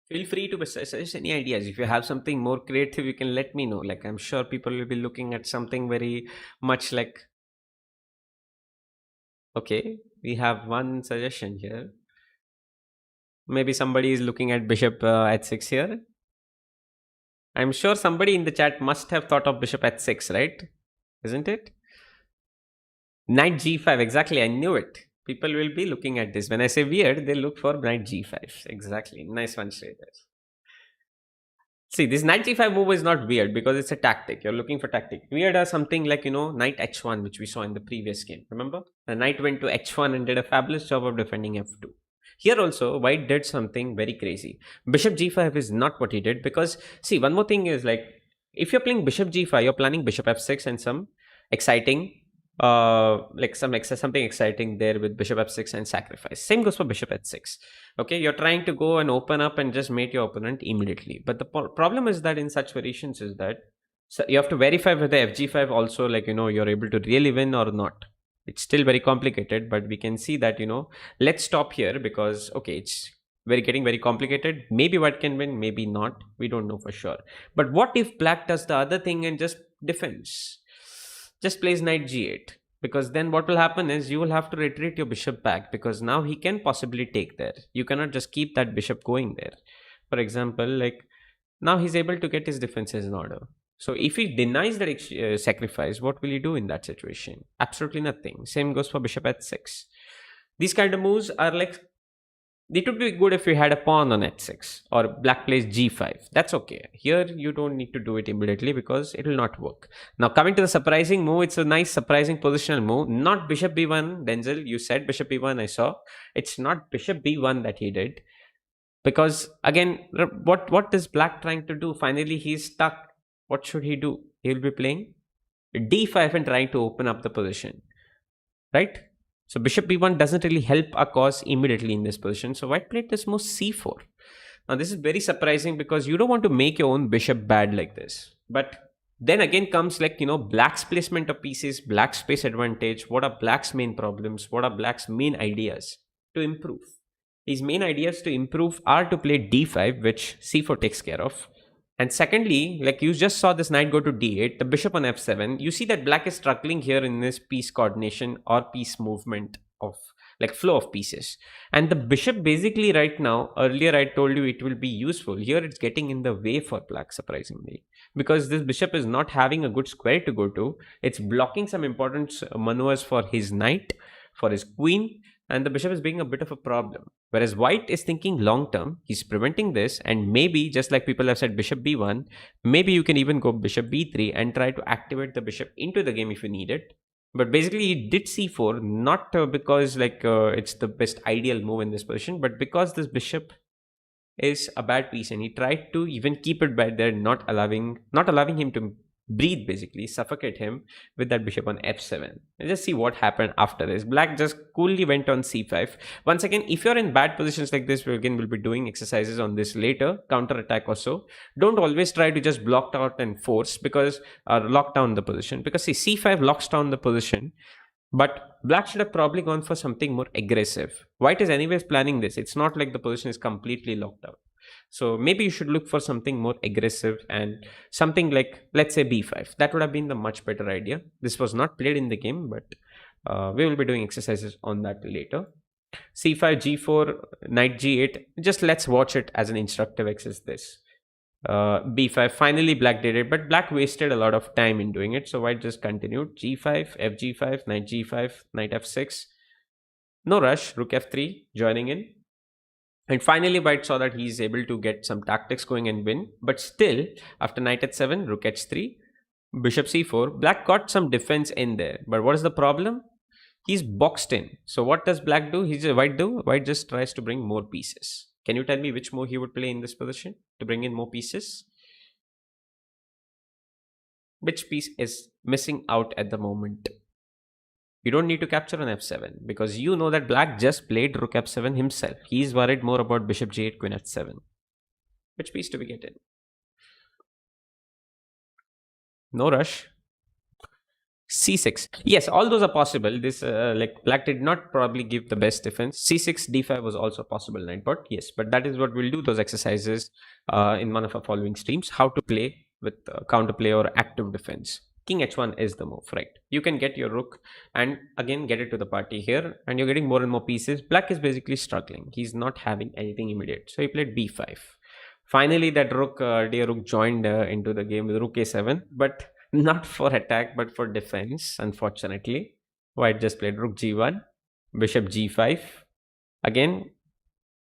Feel free to suggest any ideas. If you have something more creative, you can let me know. Like I'm sure people will be looking at something very much like. Okay, we have one suggestion here. Maybe somebody is looking at bishop h6 here. I'm sure somebody in the chat must have thought of bishop h6, right? Isn't it? Knight g5, exactly. I knew it. People will be looking at this. When I say weird, they look for knight g5. Exactly. Nice one, Shreya. See, this knight g5 move is not weird because it's a tactic. You're looking for tactic. Weird are something like, knight h1, which we saw in the previous game. Remember? The knight went to h1 and did a fabulous job of defending f2. Here also, white did something very crazy. Bishop g5 is not what he did because, see, one more thing is like, if you're playing bishop g5, you're planning bishop f6 and some exciting something exciting there with bishop f6 and sacrifice. Same goes for bishop h6. Okay, you're trying to go and open up and just mate your opponent immediately, but the problem is that in such variations is that you have to verify whether fg5 also you're able to really win or not. It's still very complicated, but we can see that let's stop here because okay, it's getting very complicated. Maybe white can win, maybe not, we don't know for sure. But what if black does the other thing and just defends, just plays knight g8? because then what will happen is you will have to retreat your bishop back, because now he can possibly take there. You cannot just keep that bishop going there. For example, like now he's able to get his defenses in order. So if he denies that sacrifice, what will he do in that situation? Absolutely nothing. Same goes for bishop h6. These kind of moves are like, it would be good if you had a pawn on h6 or black plays g5. That's okay. Here you don't need to do it immediately because it will not work. Now coming to the surprising move, it's a nice surprising positional move. Not bishop b1, Denzel. You said bishop b1, I saw. It's not bishop b1 that he did. Because again, what is black trying to do? Finally, he's stuck. What should he do? He'll be playing d5 and trying to open up the position, right? So bishop b1 doesn't really help our cause immediately in this position. So white played this move c4. Now this is very surprising because you don't want to make your own bishop bad like this. But then again comes like, black's placement of pieces, black space advantage. What are black's main problems? What are black's main ideas to improve? His main ideas to improve are to play d5, which c4 takes care of. And secondly, like you just saw this knight go to d8, the bishop on f7. You see that black is struggling here in this piece coordination or piece movement of like flow of pieces. And the bishop basically right now, earlier I told you it will be useful. Here it's getting in the way for black, surprisingly. Because this bishop is not having a good square to go to. It's blocking some important maneuvers for his knight, for his queen, and the bishop is being a bit of a problem. Whereas white is thinking long term, he's preventing this, and maybe just like people have said bishop b1, maybe you can even go bishop b3 and try to activate the bishop into the game if you need it. But basically he did c4, not because it's the best ideal move in this position, but because this bishop is a bad piece and he tried to even keep it back there, not allowing him to breathe, basically suffocate him with that bishop on f7. Let's just see what happened after this. Black just coolly went on c5. Once again, if you're in bad positions like this, we'll be doing exercises on this later, counter attack or so. Don't always try to just block out and force, because lock down the position, because see, c5 locks down the position. But black should have probably gone for something more aggressive. White is anyways planning this. It's not like the position is completely locked out. So maybe you should look for something more aggressive and something like, let's say, b5. That would have been the much better idea. This was not played in the game, but we will be doing exercises on that later. c5, g4, knight g8. Just let's watch it as an instructive exercise. This b5. Finally, black did it, but black wasted a lot of time in doing it. So white just continued g5, fg5, knight g5, knight f6. No rush. Rook f3 joining in. And finally, white saw that he's able to get some tactics going and win. But still, after knight h7, rook h3, bishop c4, black got some defense in there. But what is the problem? He's boxed in. So what does black do? White do? White just tries to bring more pieces. Can you tell me which move he would play in this position to bring in more pieces? Which piece is missing out at the moment? You don't need to capture on f7 because you know that black just played rook f7 himself. He's worried more about bishop g8, queen h7. Which piece do we get in? No rush. c6. Yes, all those are possible. This black did not probably give the best defense. c6, d5 was also possible, knight but yes, but that is what we'll do, those exercises in one of our following streams, how to play with counterplay or active defense. King h1 is the move, right? You can get your rook and again get it to the party here, and you're getting more and more pieces. Black is basically struggling. He's not having anything immediate, so he played b5. Finally, that rook, dear rook, joined into the game with rook a7, but not for attack but for defense, unfortunately. White just played rook g1, bishop g5. Again,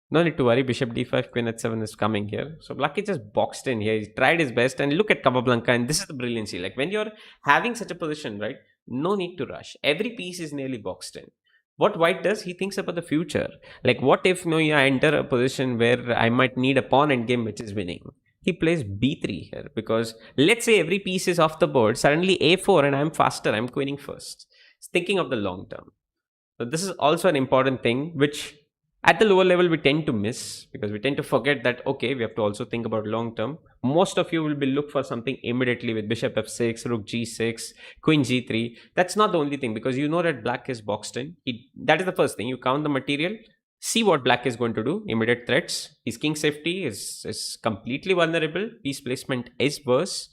no need to worry, bishop d5, queen h7 is coming here. So black is just boxed in here. He tried his best, and look at Capablanca, and this is the brilliancy. Like when you're having such a position, right, no need to rush. Every piece is nearly boxed in. What white does, he thinks about the future. Like what if I enter a position where I might need a pawn endgame which is winning. He plays b3 here because let's say every piece is off the board, suddenly a4 and I'm faster, I'm queening first. He's thinking of the long term. So this is also an important thing which at the lower level we tend to miss, because we tend to forget that okay, we have to also think about long term. Most of you will be look for something immediately with bishop f6, rook g6, queen g3. That's not the only thing, because you know that black is boxed in. That is the first thing. You count the material, see what black is going to do. Immediate threats. His king safety is completely vulnerable. Piece placement is worse.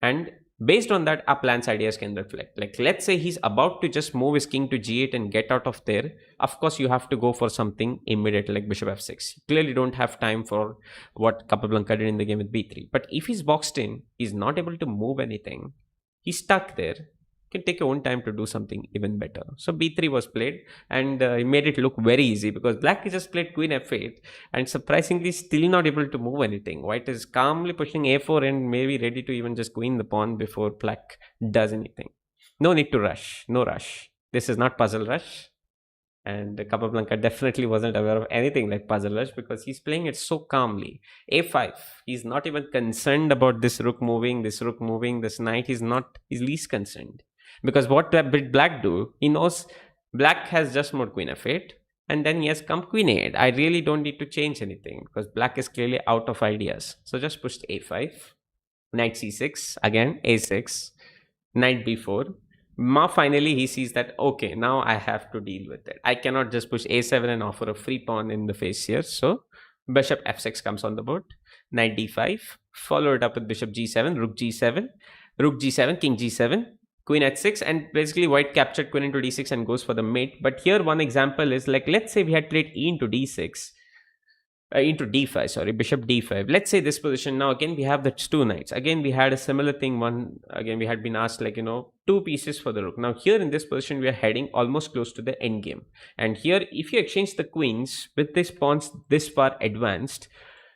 And Based on that, our plan's ideas can reflect. Like, let's say he's about to just move his king to g8 and get out of there. Of course, you have to go for something immediate like bishop f6. You clearly don't have time for what Capablanca did in the game with b3. But if he's boxed in, he's not able to move anything. He's stuck there. You can take your own time to do something even better. So b3 was played, and he made it look very easy because black just played queen f8 and surprisingly still not able to move anything. White is calmly pushing a4 and maybe ready to even just queen the pawn before black does anything. No need to rush. No rush. This is not puzzle rush. And Capablanca definitely wasn't aware of anything like puzzle rush because he's playing it so calmly. A5. He's not even concerned about this rook moving, this knight. He's least concerned. Because what did black do? He knows black has just moved queen f8 and then he has come queen a8. I really don't need to change anything because black is clearly out of ideas. So just pushed a5, knight c6, again a6, knight b4. Now finally he sees that, okay, now I have to deal with it. I cannot just push a7 and offer a free pawn in the face here. So bishop f6 comes on the board, knight d5, follow it up with bishop g7, rook g7, king g7, queen h6, and basically white captured queen into d6 and goes for the mate. But here one example is like, let's say we had played e into d6, into d5, sorry, bishop d5. Let's say this position. Now again we have the two knights. Again we had a similar thing. One, again we had been asked like, two pieces for the rook. Now here in this position we are heading almost close to the end game, and here if you exchange the queens with these pawns this far advanced,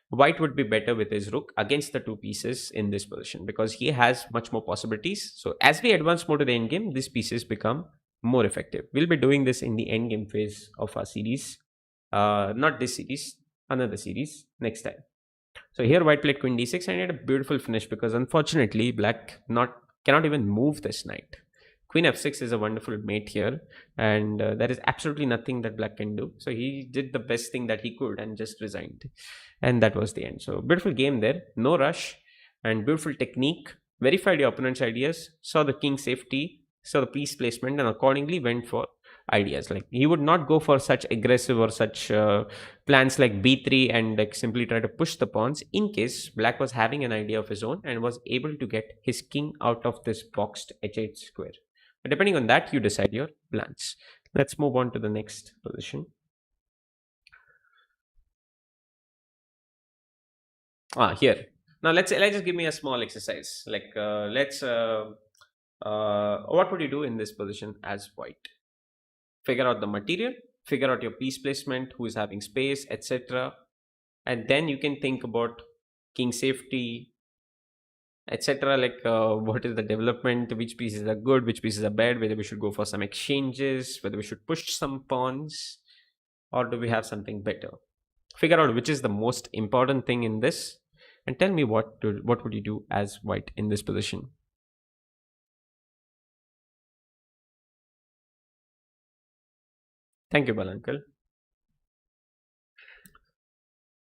white would be better with his rook against the two pieces in this position because he has much more possibilities. So as we advance more to the end game, these pieces become more effective. We'll be doing this in the end game phase of our series, not this series, another series next time. So here white played queen d6 and he had a beautiful finish because unfortunately black cannot even move this knight. Queen f6 is a wonderful mate here, and there is absolutely nothing that black can do. So he did the best thing that he could and just resigned, and that was the end. So beautiful game there, no rush, and beautiful technique. Verified your opponent's ideas, saw the king safety, saw the piece placement, and accordingly went for ideas. Like he would not go for such aggressive or such plans like b3 and like simply try to push the pawns in case black was having an idea of his own and was able to get his king out of this boxed h8 square. But depending on that, you decide your plans. Let's move on to the next position. Here. Now let's just give me a small exercise. Like what would you do in this position as white? Figure out the material, figure out your piece placement, who is having space, etc. And then you can think about king safety, etc. Like what is the development, which pieces are good, which pieces are bad, whether we should go for some exchanges, whether we should push some pawns, or do we have something better. Figure out which is the most important thing in this, and tell me what would you do as white in this position. Thank you, Balankel.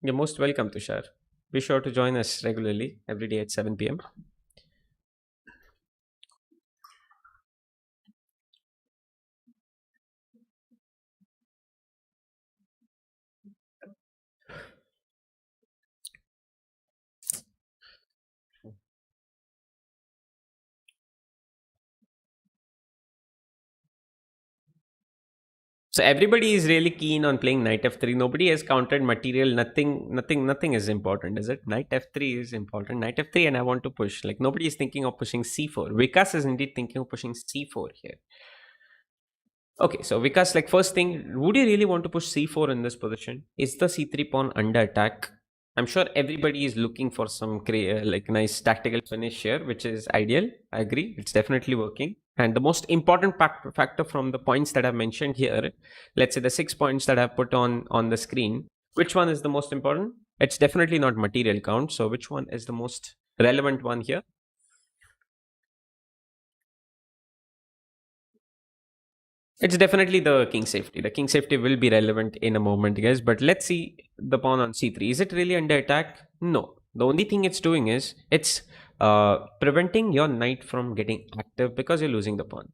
You're most welcome, Tushar. Be sure to join us regularly every day at 7 p.m. So everybody is really keen on playing knight f3. Nobody has countered material. Nothing is important, is it? Knight f3 is important. Knight f3, and I want to push. Like nobody is thinking of pushing c4. Vikas is indeed thinking of pushing c4 here. Okay, so Vikas, like first thing, would you really want to push c4 in this position? Is the c3 pawn under attack? I'm sure everybody is looking for some like nice tactical finish here, which is ideal. I agree. It's definitely working. And the most important factor from the points that I've mentioned here, let's say the 6 points that I've put on the screen, which one is the most important? It's definitely not material count. So which one is the most relevant one here? It's definitely the king safety. The king safety will be relevant in a moment, guys. But let's see the pawn on c3. Is it really under attack? No. The only thing it's doing is it's preventing your knight from getting active because you're losing the pawn.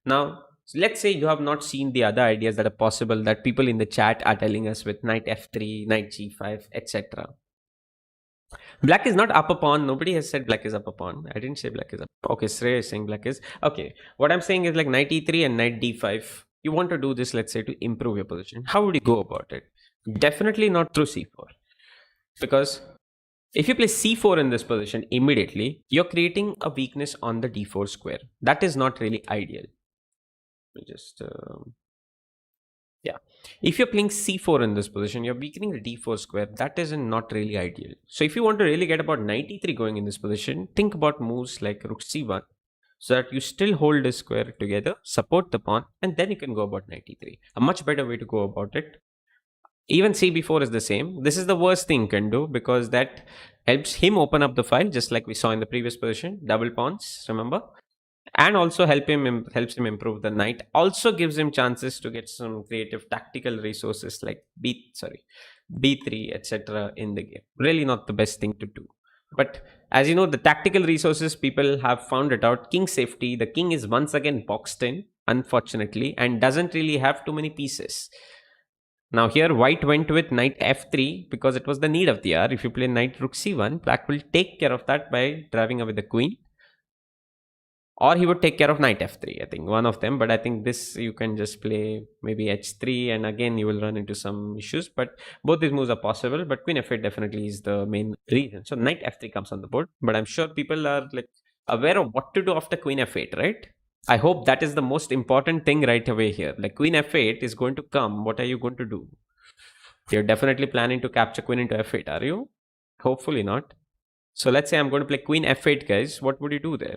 Now, let's say you have not seen the other ideas that are possible that people in the chat are telling us with knight f3, knight g5, etc. Black is not up a pawn. Nobody has said black is up a pawn. I didn't say black is up. Okay, Shrey is saying black is. Okay, what I'm saying is like knight e3 and knight d5. You want to do this, let's say, to improve your position. How would you go about it? Definitely not through c4. Because if you play c4 in this position immediately, you're creating a weakness on the d4 square. That is not really ideal. Let me just yeah. If you're playing c4 in this position, you're weakening the d4 square. That is not really ideal. So if you want to really get about knight e3 going in this position, think about moves like rook c1 so that you still hold this square together, support the pawn, and then you can go about knight e3. A much better way to go about it. Even cb4 is the same. This is the worst thing you can do because that helps him open up the file just like we saw in the previous position. Double pawns, remember? And also helps him improve the knight, also gives him chances to get some creative tactical resources like b3 etc in the game. Really not the best thing to do, but as you know, the tactical resources, people have found it out. King safety, the king is once again boxed in, unfortunately, and doesn't really have too many pieces. Now here white went with knight f3 because it was the need of the hour. If you play knight rook c1, black will take care of that by driving away the queen, or he would take care of knight f3, I think one of them. But I think this you can just play maybe h3, and again you will run into some issues, but both these moves are possible. But queen f8 definitely is the main reason. So knight f3 comes on the board, but I'm sure people are like aware of what to do after queen f8, right? I hope that is the most important thing right away here. Like queen f8 is going to come, what are you going to do? You're definitely planning to capture queen into f8, are you? Hopefully not. So let's say I'm going to play queen f8, guys. What would you do there?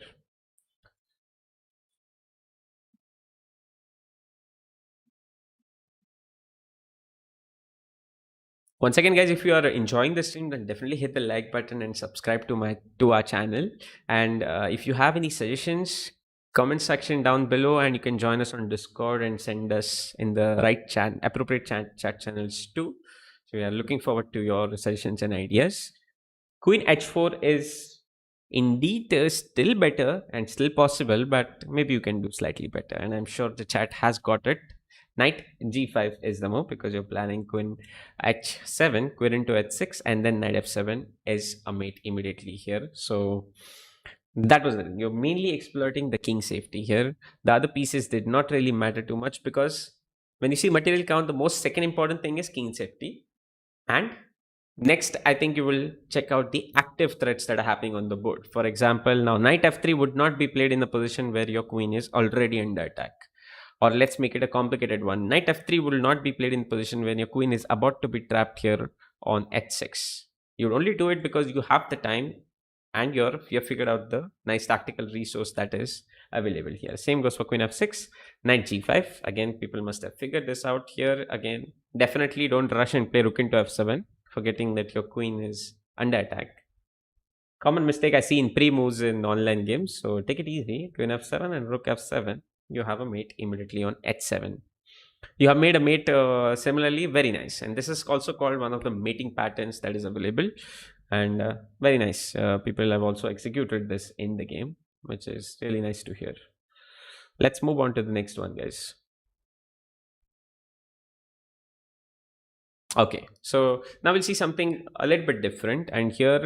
Once again, guys, if you are enjoying the stream, then definitely hit the like button and subscribe to our channel. And if you have any suggestions, comment section down below, and you can join us on Discord and send us in the right chat, appropriate chat channels too. So we are looking forward to your suggestions and ideas. Queen h4 is indeed still better and still possible, but maybe you can do slightly better. And I'm sure the chat has got it. Knight g5 is the move because you're planning queen h7, queen into h6, and then knight f7 is a mate immediately here. So that was the thing. You're mainly exploiting the king safety here. The other pieces did not really matter too much because when you see material count, the most second important thing is king safety. And next, I think you will check out the active threats that are happening on the board. For example, now knight f3 would not be played in the position where your queen is already under attack. Or let's make it a complicated one. Knight f3 will not be played in position when your queen is about to be trapped here on h6. You would only do it because you have the time and you've figured out the nice tactical resource that is available here. Same goes for queen f6, knight g5. Again, people must have figured this out here. Again, definitely don't rush and play rook into f7, forgetting that your queen is under attack. Common mistake I see in pre-moves in online games. So take it easy. Queen f7 and rook f7. You have a mate immediately on h7. You have made a mate similarly, very nice. And this is also called one of the mating patterns that is available. And very nice. People have also executed this in the game, which is really nice to hear. Let's move on to the next one, guys. Okay, so now we'll see something a little bit different. And here,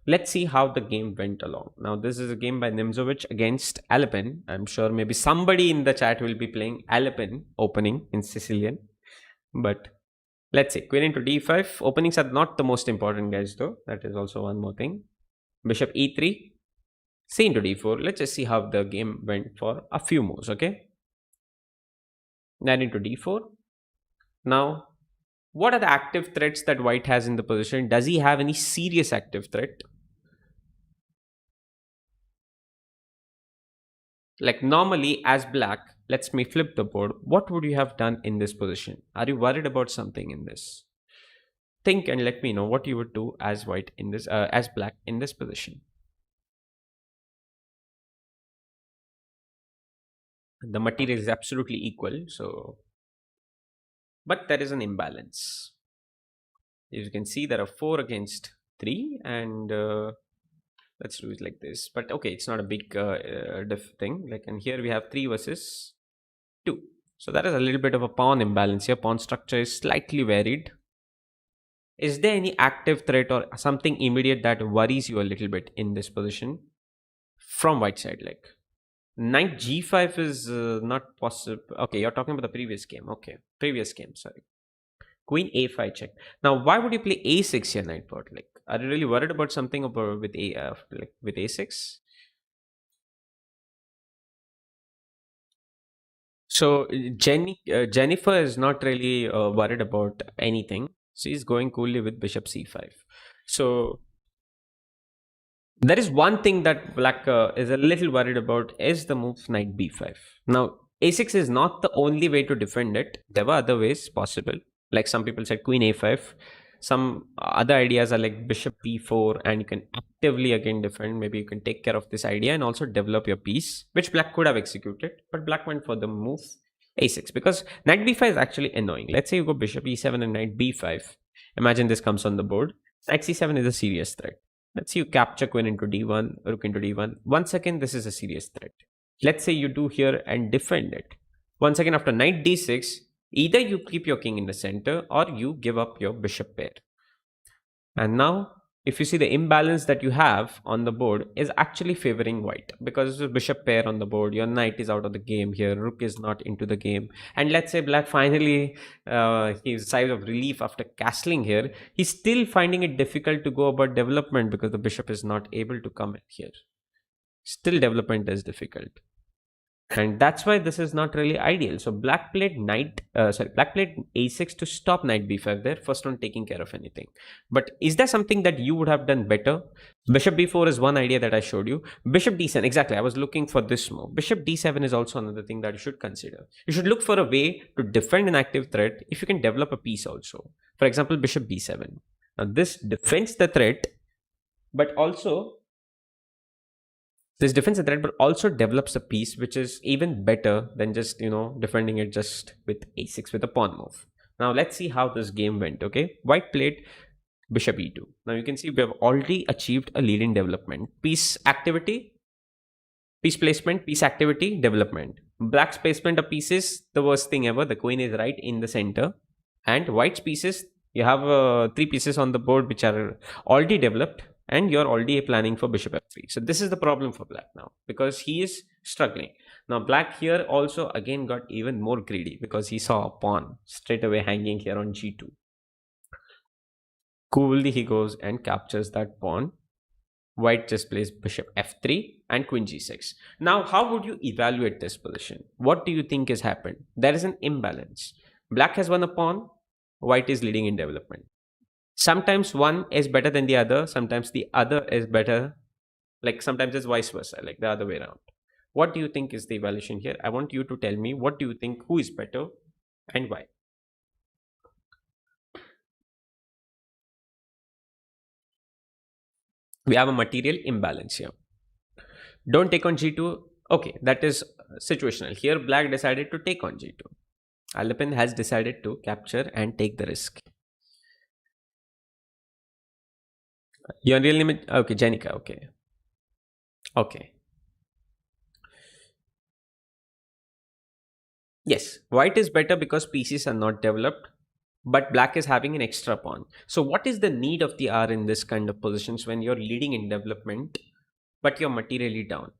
let's see how the game went along. Now, this is a game by Nimzovic against Alpin. I'm sure maybe somebody in the chat will be playing Alpin opening in Sicilian. But let's see. Queen into d5. Openings are not the most important, guys, though. That is also one more thing. Bishop e3. C into d4. Let's just see how the game went for a few moves, okay? Knight into d4. Now, what are the active threats that white has in the position? Does he have any serious active threat? Like normally as black, let's me flip the board. What would you have done in this position? Are you worried about something in this? Think and let me know what you would do as white in this, as black in this position. The material is absolutely equal, so but there is an imbalance. As you can see, there are 4 against 3, and let's do it like this. But okay, it's not a big thing. Like, and here we have 3 versus 2. So that is a little bit of a pawn imbalance here. Pawn structure is slightly varied. Is there any active threat or something immediate that worries you a little bit in this position from white side? Like knight g5 is not possible. Okay, you're talking about the previous game. Okay, previous game. Sorry. Queen a5 check. Now, why would you play a6 here, knight board? Like, are you really worried about something about with like with a6? So Jennifer is not really worried about anything. She's going coolly with bishop c5. So there is one thing that black is a little worried about is the move knight b5. Now a6 is not the only way to defend it. There were other ways possible. Like some people said queen a5. Some other ideas are like bishop b4, and you can actively again defend. Maybe you can take care of this idea and also develop your piece, which black could have executed, but black went for the move a6 because knight b5 is actually annoying. Let's say you go bishop e7 and knight b5. Imagine this comes on the board. Knight c7 is a serious threat. Let's say you capture queen into d1, rook into d1. 1 second, this is a serious threat. Let's say you do here and defend it. 1 second after knight d6, either you keep your king in the center or you give up your bishop pair. And now, if you see the imbalance that you have on the board is actually favoring white because there's a bishop pair on the board. Your knight is out of the game here. Rook is not into the game. And let's say black finally, his sigh of relief after castling here, he's still finding it difficult to go about development because the bishop is not able to come in here. Still, development is difficult. And that's why this is not really ideal. So black played black played a6 to stop knight b5 there, first on taking care of anything. But is there something that you would have done better? Bishop b4 is one idea that I showed you. Bishop d7, exactly, I was looking for this move. Bishop d7 is also another thing that you should consider. You should look for a way to defend an active threat if you can develop a piece also. For example, bishop b7. Now this defends the threat, but also this defends the threat, but also develops a piece which is even better than just defending it just with a6 with a pawn move. Now let's see how this game went. Okay, white played bishop e2. Now you can see we have already achieved a lead in development. Piece activity, piece placement, piece activity, development. Black's placement of pieces, the worst thing ever. The queen is right in the center, and white's pieces, you have 3 pieces on the board which are already developed, and you're already planning for bishop f3. So this is the problem for black now because he is struggling. Now black here also again got even more greedy because he saw a pawn straight away hanging here on g2. Coolly he goes and captures that pawn. White just plays bishop f3 and queen g6. Now how would you evaluate this position? What do you think has happened? There is an imbalance. Black has won a pawn, white is leading in development. Sometimes one is better than the other, sometimes the other is better, like sometimes it's vice versa, like the other way around. What do you think is the evaluation here? I want you to tell me what do you think, who is better and why. We have a material imbalance here. Don't take on g2. Okay, that is situational. Here black decided to take on g2. Alapin has decided to capture and take the risk. Your real name? Okay, Jenica. Okay. Okay. Yes, white is better because pieces are not developed, but black is having an extra pawn. So what is the need of the R in this kind of positions when you're leading in development, but you're materially down?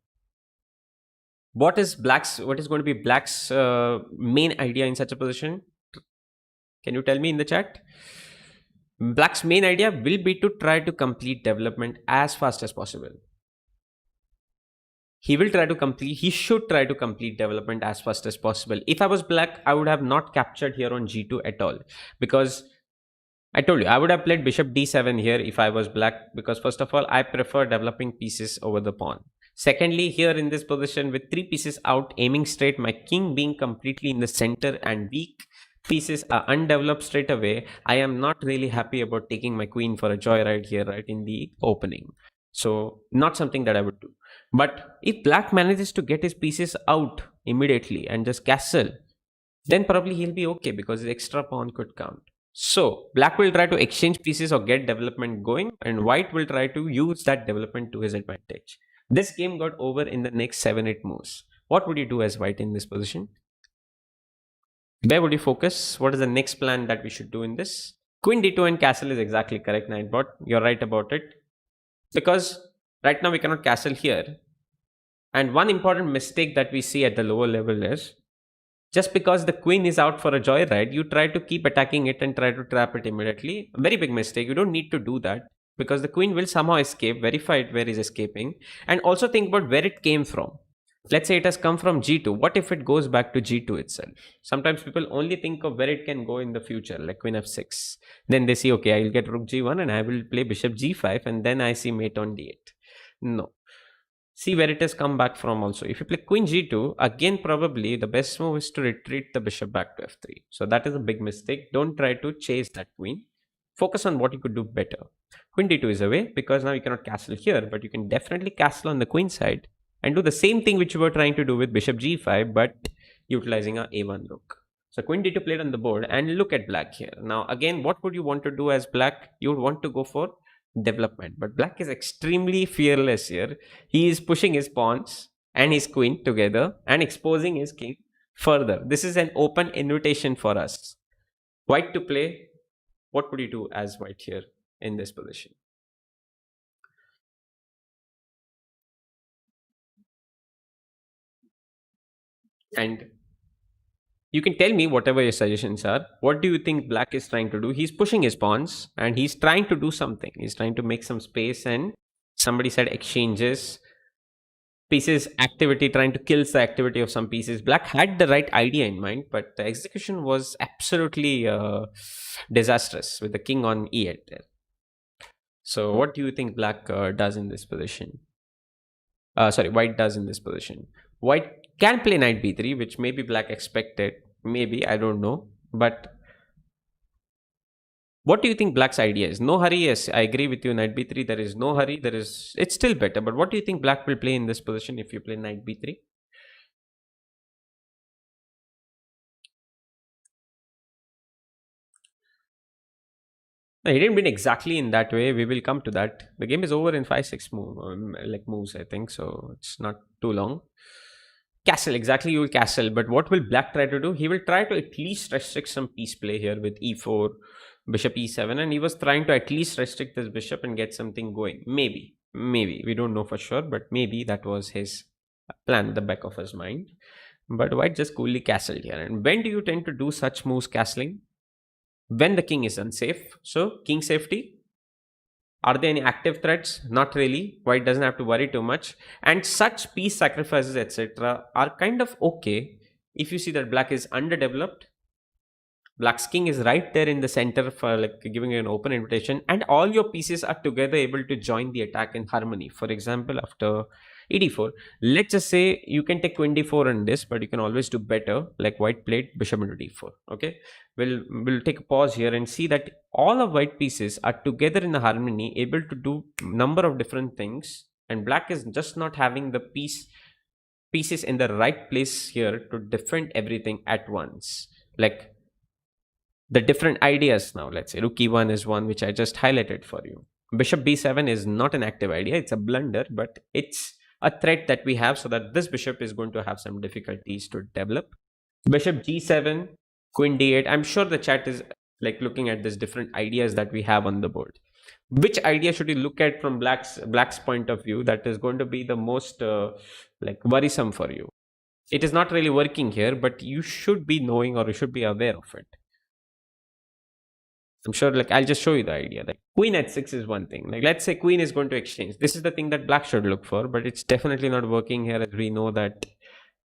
What is going to be black's main idea in such a position? Can you tell me in the chat? Black's main idea will be to try to complete development as fast as possible. He should try to complete development as fast as possible. If I was black, I would have not captured here on g2 at all, because I told you I would have played bishop d7 here if I was black, because first of all I prefer developing pieces over the pawn. Secondly, here in this position with 3 pieces out aiming straight, my king being completely in the center and weak pieces are undeveloped straight away, I am not really happy about taking my queen for a joyride here right in the opening. So not something that I would do. But if black manages to get his pieces out immediately and just castle, then probably he'll be okay because the extra pawn could count. So black will try to exchange pieces or get development going, and white will try to use that development to his advantage. This game got over in the next 7-8 moves. What would you do as white in this position? Where would you focus? What is the next plan that we should do in this? Queen d2 and castle is exactly correct, Nightbot. You're right about it. Because right now we cannot castle here. And one important mistake that we see at the lower level is just because the queen is out for a joyride, you try to keep attacking it and try to trap it immediately. A very big mistake. You don't need to do that because the queen will somehow escape, verify it where it's escaping, and also think about where it came from. Let's say it has come from g2. What if it goes back to g2 itself? Sometimes people only think of where it can go in the future, like queen f6. Then they see, okay, I'll get rook g1 and I will play bishop g5, and then I see mate on d8. No, see where it has come back from also. If you play queen g2, again probably the best move is to retreat the bishop back to f3. So that is a big mistake. Don't try to chase that queen. Focus on what you could do better. Queen d2 is away because now you cannot castle here, but you can definitely castle on the queen side and do the same thing which you were trying to do with bishop g5, but utilizing a a1 rook. So queen d2 played on the board, and look at black here. Now again, what would you want to do as black? You would want to go for development, but black is extremely fearless here. He is pushing his pawns and his queen together and exposing his king further. This is an open invitation for us. White to play. What would you do as white here in this position? And you can tell me whatever your suggestions are. What do you think black is trying to do? He's pushing his pawns and he's trying to do something. He's trying to make some space, and somebody said exchanges, pieces activity, trying to kill the activity of some pieces. Black had the right idea in mind, but the execution was absolutely disastrous with the king on e8 there. So what do you think black does in this position? Sorry, white does in this position. White can play knight b3, which maybe black expected. Maybe, I don't know. But what do you think black's idea is? No hurry, yes, I agree with you. Knight b3, there is no hurry. It's still better. But what do you think black will play in this position if you play knight b3? No, he didn't win exactly in that way. We will come to that. The game is over in 5-6 moves, I think. So it's not too long. Castle, exactly, you will castle. But what will black try to do? He will try to at least restrict some piece play here with e4, bishop e7. And he was trying to at least restrict this bishop and get something going. Maybe. Maybe. We don't know for sure. But maybe that was his plan at the back of his mind. But white just coolly castled here. And when do you tend to do such moves castling? When the king is unsafe. So king safety. Are there any active threats? Not really. White doesn't have to worry too much. And such piece sacrifices, etc., are kind of okay if you see that black is underdeveloped. Black's king is right there in the center for like giving you an open invitation, and all your pieces are together able to join the attack in harmony. For example, after ed4, let's just say you can take queen d4 on this, but you can always do better, like white played bishop into d4. Okay, we'll take a pause here and see that all of white pieces are together in the harmony, able to do number of different things, and black is just not having the pieces in the right place here to defend everything at once. Like the different ideas now. Let's say rook e1 is one which I just highlighted for you. Bishop b7 is not an active idea, it's a blunder, but it's a threat that we have so that this bishop is going to have some difficulties to develop. Bishop g7, queen d8. I'm sure the chat is like looking at these different ideas that we have on the board. Which idea should you look at from black's point of view that is going to be the most like worrisome for you? It is not really working here, but you should be knowing or you should be aware of it. I'm sure, like, I'll just show you the idea. Like, queen at 6 is one thing. Like, let's say queen is going to exchange. This is the thing that black should look for, but it's definitely not working here as we know that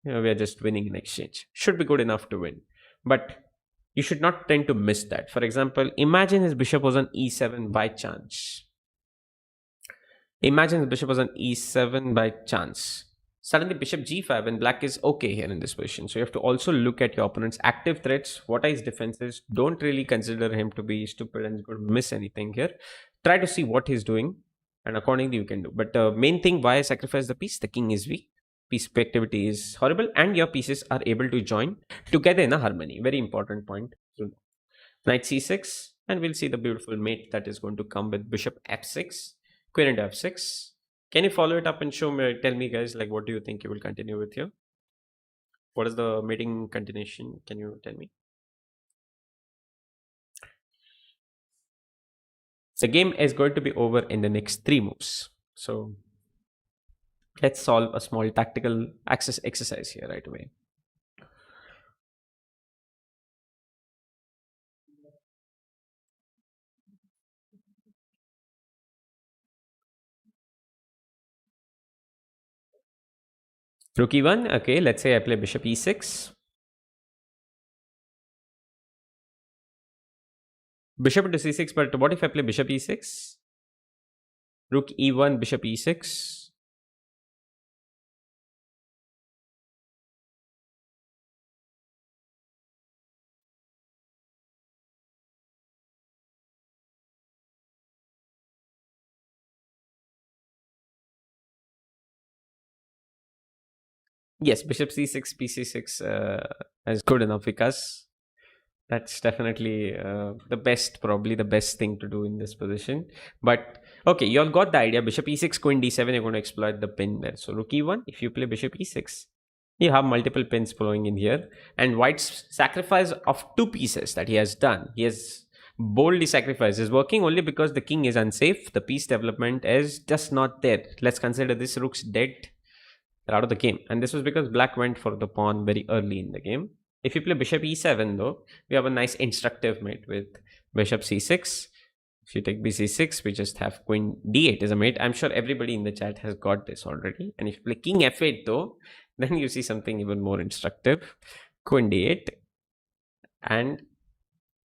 we are just winning in exchange. Should be good enough to win. But you should not tend to miss that. For example, imagine his bishop was on e7 by chance. Imagine the bishop was on e7 by chance. Suddenly bishop g5 and black is okay here in this position. So you have to also look at your opponent's active threats. What are his defenses? Don't really consider him to be stupid and going to miss anything here. Try to see what he's doing and accordingly you can do. But the main thing why I sacrifice the piece, the king is weak. Piece activity is horrible and your pieces are able to join together in a harmony. Very important point. So knight c6 and we'll see the beautiful mate that is going to come with bishop f6. Queen into f6. Can you follow it up and show me, tell me guys, like what do you think you will continue with here? What is the mating continuation? Can you tell me? The game is going to be over in the next three moves. So let's solve a small tactical access exercise here right away. Rook e1. Okay, let's say I play bishop e6. Bishop into c6, but what if I play bishop e6? Rook e1, bishop e6. Yes, bishop c6, pc6 is good enough because that's definitely the best, probably the best thing to do in this position. But okay, you all got the idea. Bishop e6, queen d7, you're going to exploit the pin there. So rook e1, if you play bishop e6, you have multiple pins flowing in here. And white's sacrifice of two pieces that he has done, he has boldly sacrificed, is working only because the king is unsafe. The piece development is just not there. Let's consider this rook's dead. They're out of the game. And this was because black went for the pawn very early in the game. If you play bishop e7, though, we have a nice instructive mate with bishop c6. If you take bc6, we just have queen d8 as a mate. I'm sure everybody in the chat has got this already. And if you play king f8, though, then you see something even more instructive. Queen d8 and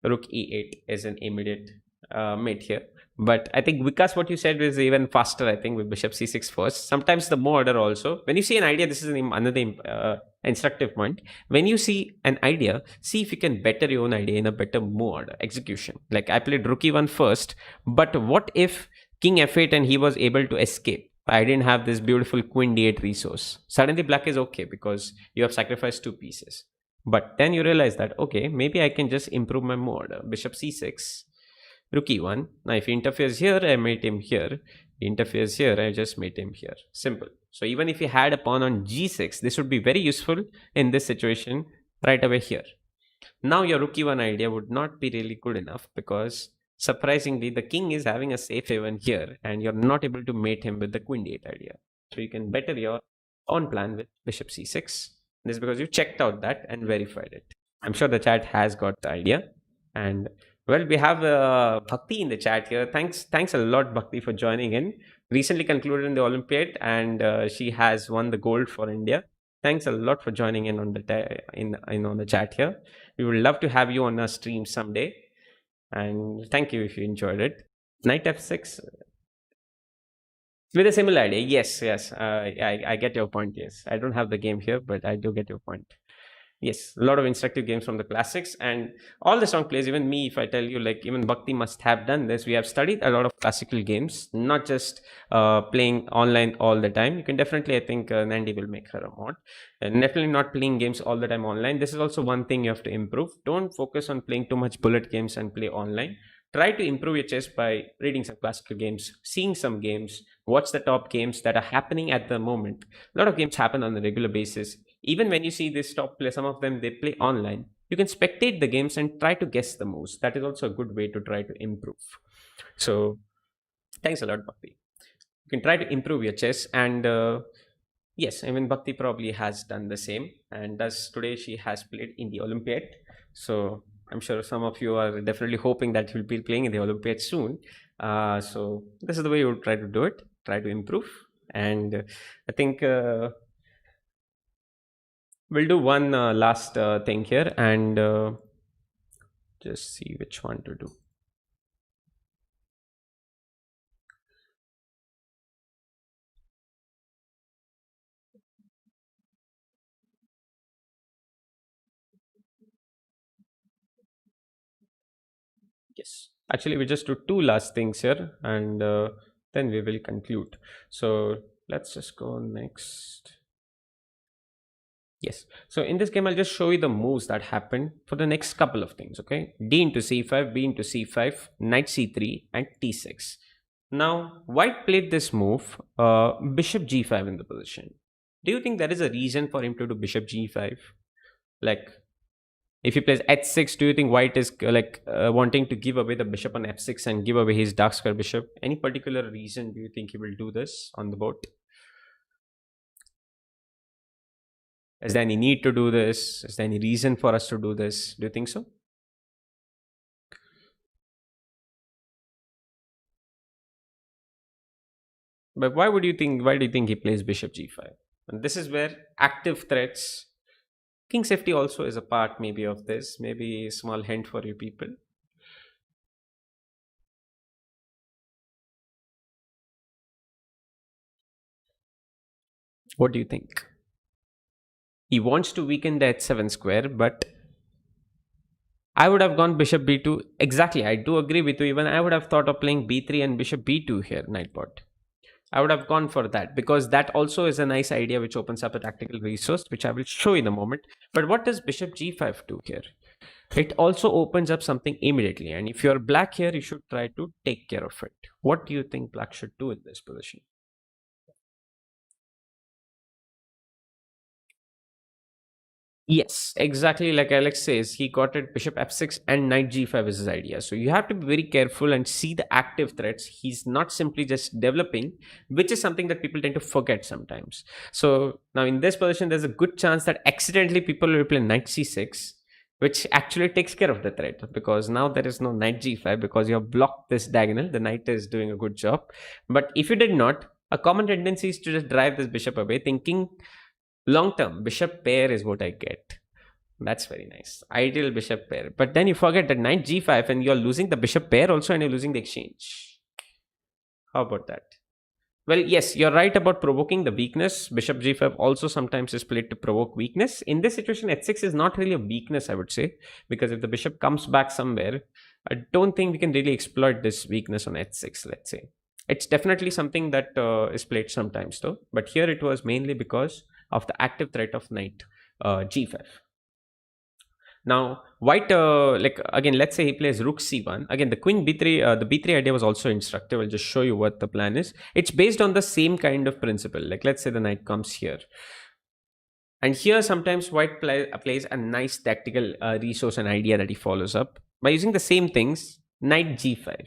rook e8 is an immediate mate here. But I think because what you said is even faster, I think, with bishop c6 first. Sometimes the more order also. When you see an idea, this is another instructive point. When you see an idea, see if you can better your own idea in a better move order execution. Like I played rook e1 first, but what if king f8 and he was able to escape? I didn't have this beautiful queen d8 resource. Suddenly black is okay because you have sacrificed two pieces. But then you realize that, okay, maybe I can just improve my mode. Bishop c6, rook e1. Now, if he interferes here, I mate him here. He interferes here, I just mate him here. Simple. So even if he had a pawn on g6, this would be very useful in this situation right away here. Now your rook e1 idea would not be really good enough because surprisingly, the king is having a safe haven here and you're not able to mate him with the queen d8 idea. So you can better your own plan with bishop c6. This is because you checked out that and verified it. I'm sure the chat has got the idea. And well, we have Bhakti in the chat here. Thanks a lot, Bhakti, for joining in. Recently concluded in the Olympiad, and she has won the gold for India. Thanks a lot for joining in on the in on the chat here. We would love to have you on our stream someday. And thank you if you enjoyed it. Knight f6 with a similar idea. Yes, yes. I get your point. Yes, I don't have the game here, but I do get your point. Yes, a lot of instructive games from the classics and all the strong players. Even me, if I tell you, like even Bhakti must have done this. We have studied a lot of classical games, not just playing online all the time. You can definitely, I think, Nandi will make her a mod. And definitely not playing games all the time online. This is also one thing you have to improve. Don't focus on playing too much bullet games and play online. Try to improve your chess by reading some classical games, seeing some games, watch the top games that are happening at the moment. A lot of games happen on a regular basis. Even when you see this top play, some of them they play online. You can spectate the games and try to guess the moves. That is also a good way to try to improve. So, thanks a lot, Bhakti. You can try to improve your chess, and yes, I mean Bhakti probably has done the same, and thus today she has played in the Olympiad. So I'm sure some of you are definitely hoping that you'll be playing in the Olympiad soon. So this is the way you would try to do it. Try to improve, and I think. We'll do one last thing here and just see which one to do. Yes. Actually, we just do two last things here and then we will conclude. So let's just go next. Yes. So in this game, I'll just show you the moves that happen for the next couple of things. Okay. D into c5, B into c5, knight c3, and t6. Now, white played this move, bishop g5 in the position. Do you think there is a reason for him to do bishop g5? Like, If he plays h6, do you think white is wanting to give away the bishop on f6 and give away his dark square bishop? Any particular reason do you think he will do this on the board? Is there any need to do this? Is there any reason for us to do this? Do you think so? But why do you think he plays bishop g5? And this is where active threats, king safety also is a part maybe of this. Maybe a small hint for you people. What do you think? He wants to weaken the h7 square, but I would have gone bishop b2. Exactly, I do agree with you. Even I would have thought of playing b3 and bishop b2 here, knight bot. I would have gone for that because that also is a nice idea which opens up a tactical resource, which I will show in a moment. But what does bishop g5 do here? It also opens up something immediately. And if you're black here, you should try to take care of it. What do you think black should do in this position? Yes, exactly like Alex says, he got it bishop f6 and knight g5 is his idea. So you have to be very careful and see the active threats. He's not simply just developing, which is something that people tend to forget sometimes. So now in this position, there's a good chance that accidentally people will play knight c6, which actually takes care of the threat because now there is no knight g5 because you have blocked this diagonal. The knight is doing a good job. But if you did not, a common tendency is to just drive this bishop away, thinking long term, bishop pair is what I get. That's very nice. Ideal bishop pair. But then you forget that knight g5 and you're losing the bishop pair also and you're losing the exchange. How about that? Well, yes, you're right about provoking the weakness. Bishop g5 also sometimes is played to provoke weakness. In this situation, h6 is not really a weakness, I would say, because if the bishop comes back somewhere, I don't think we can really exploit this weakness on h6, let's say. It's definitely something that is played sometimes, though. But here it was mainly because of the active threat of knight g5. Now, white, like again, let's say he plays rook c1. Again, the queen b3, the b3 idea was also instructive. I'll just show you what the plan is. It's based on the same kind of principle. Like, let's say the knight comes here. And here, sometimes white plays a nice tactical resource and idea that he follows up by using the same things. Knight g5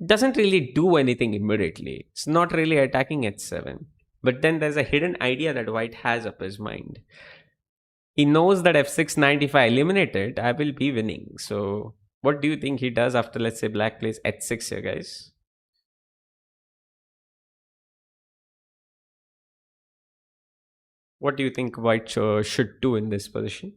doesn't really do anything immediately. It's not really attacking h7. But then there's a hidden idea that white has up his mind. He knows that f6 knight, if I eliminate it, I will be winning. So what do you think he does after, let's say, black plays h6 here, guys? What do you think white should do in this position?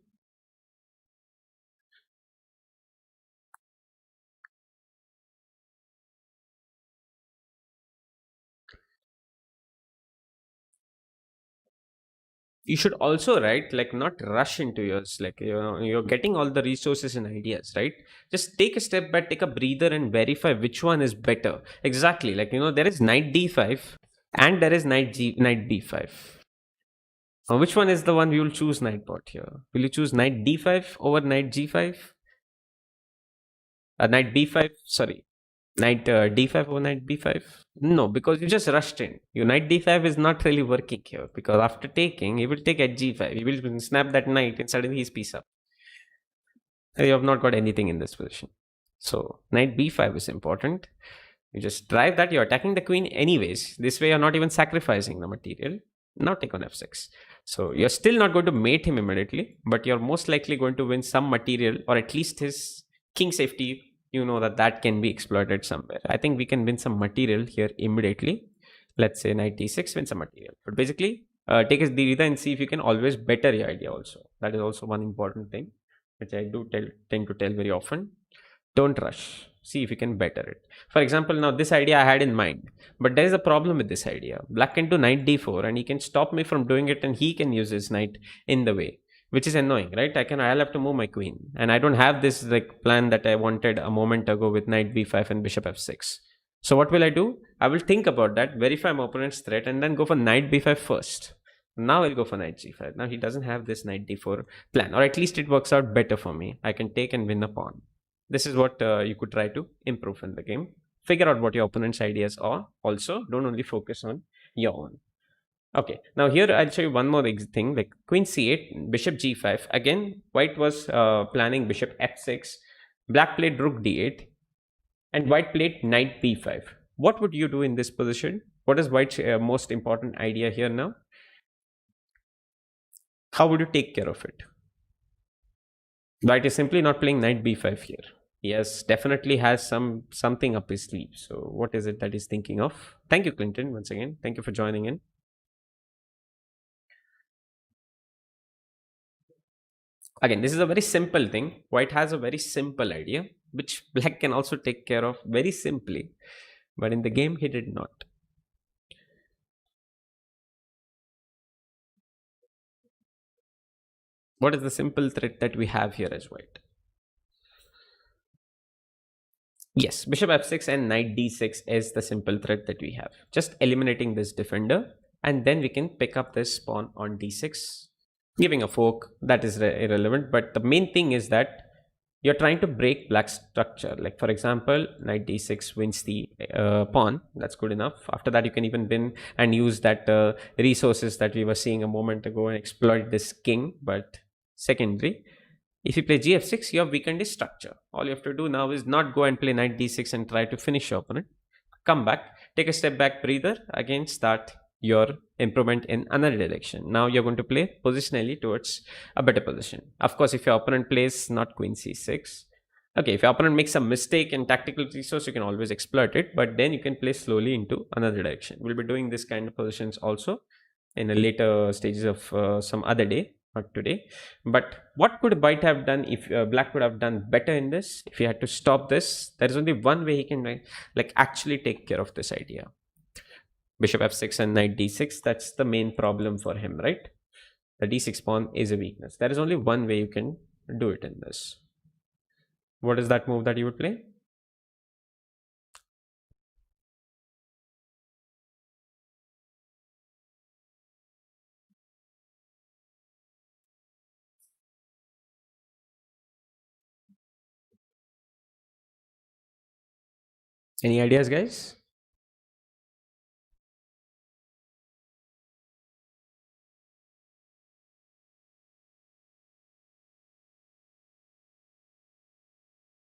You should also, right, like not rush into yours. Like, you're getting all the resources and ideas, right? Just take a step back, take a breather and verify which one is better. Exactly. Like, there is knight d5 and there is knight b5. Which one is the one you will choose knight bot here? Will you choose knight d5 over knight g5? Knight b5, sorry. Knight d5 over knight b5? No, because you just rushed in. Your knight d5 is not really working here because after taking, he will take at g5. He will snap that knight and suddenly he's piece up. You have not got anything in this position. So knight b5 is important. You just drive that. You're attacking the queen anyways. This way, you're not even sacrificing the material. Now take on f6. So you're still not going to mate him immediately, but you're most likely going to win some material or at least his king safety. You know that can be exploited somewhere. I think we can win some material here immediately. Let's say knight d6 win some material. But basically, take his dirida and see if you can always better your idea also. That is also one important thing, which I do tend to tell very often. Don't rush. See if you can better it. For example, now this idea I had in mind, but there is a problem with this idea. Black can do knight d4 and he can stop me from doing it and he can use his knight in the way, which is annoying, right? I'll have to move my queen and I don't have this like plan that I wanted a moment ago with knight b5 and bishop f6. So what will I do? I will think about that, verify my opponent's threat and then go for knight b5 first. Now I'll go for knight g5. Now he doesn't have this knight d4 plan, or at least it works out better for me. I can take and win a pawn. This is what you could try to improve in the game. Figure out what your opponent's ideas are. Also, don't only focus on your own. Okay, now here I'll show you one more thing, like queen c8, bishop g5. Again, white was planning bishop f6, black played rook d8, and white played knight b5. What would you do in this position? What is white's most important idea here now? How would you take care of it? White is simply not playing knight b5 here. Yes, definitely has something up his sleeve. So what is it that he's thinking of? Thank you, Clinton, once again. Thank you for joining in. Again, this is a very simple thing. White has a very simple idea, which black can also take care of very simply. But in the game, he did not. What is the simple threat that we have here as white? Yes, bishop f6 and knight d6 is the simple threat that we have. Just eliminating this defender, and then we can pick up this pawn on d6, giving a fork. That is irrelevant. But the main thing is that you're trying to break black structure. Like for example, knight d6 wins the pawn. That's good enough. After that, you can even win and use that resources that we were seeing a moment ago and exploit this king. But secondary, if you play gf6, you have weakened his structure. All you have to do now is not go and play knight d6 and try to finish your opponent. Come back, take a step back, breather, again start your improvement in another direction. Now you're going to play positionally towards a better position. Of course, if your opponent plays not queen c6, okay, if your opponent makes a mistake in tactical resource, you can always exploit it, but then you can play slowly into another direction. We'll be doing this kind of positions also in a later stages of some other day, not today. But what could white have done if black could have done better in this? If he had to stop this, there is only one way he can like actually take care of this idea. Bishop f6 and knight d6, that's the main problem for him, right? The d6 pawn is a weakness. There is only one way you can do it in this. What is that move that you would play? Any ideas, guys?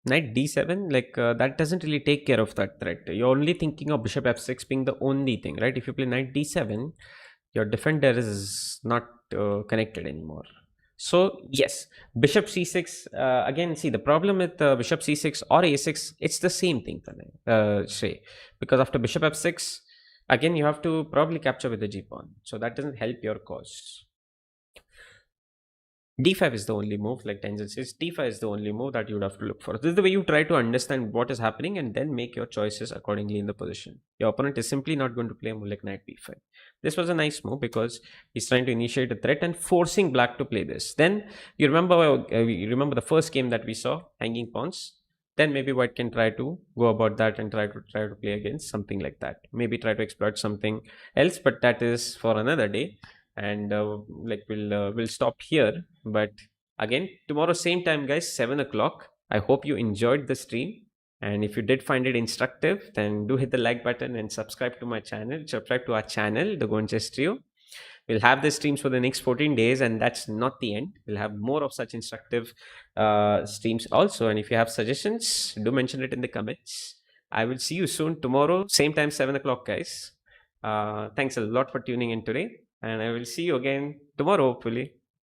Knight d7, like that doesn't really take care of that threat. You're only thinking of bishop f6 being the only thing, right? If you play knight d7, your defender is not connected anymore. So yes, bishop c6, again, see the problem with bishop c6 or a6, it's the same thing, Shrey, because after bishop f6, again you have to probably capture with the g pawn, so that doesn't help your cause. D5 is the only move, like Tangent says. D5 is the only move that you would have to look for. This is the way you try to understand what is happening and then make your choices accordingly in the position. Your opponent is simply not going to play a move like Knight B5. This was a nice move because he's trying to initiate a threat and forcing Black to play this. Then you remember the first game that we saw, hanging pawns. Then maybe White can try to go about that and try to play against something like that. Maybe try to exploit something else, but that is for another day. And like we'll stop here. But again, tomorrow same time, guys, 7 o'clock. I hope you enjoyed the stream, and if you did find it instructive, then do hit the like button and subscribe to my channel. Subscribe to our channel, the Goanchesstrio Trio. We'll have the streams for the next 14 days, and that's not the end. We'll have more of such instructive streams also. And if you have suggestions, do mention it in the comments. I will see you soon tomorrow, same time, 7 o'clock, guys. Thanks a lot for tuning in today, and I will see you again tomorrow, hopefully.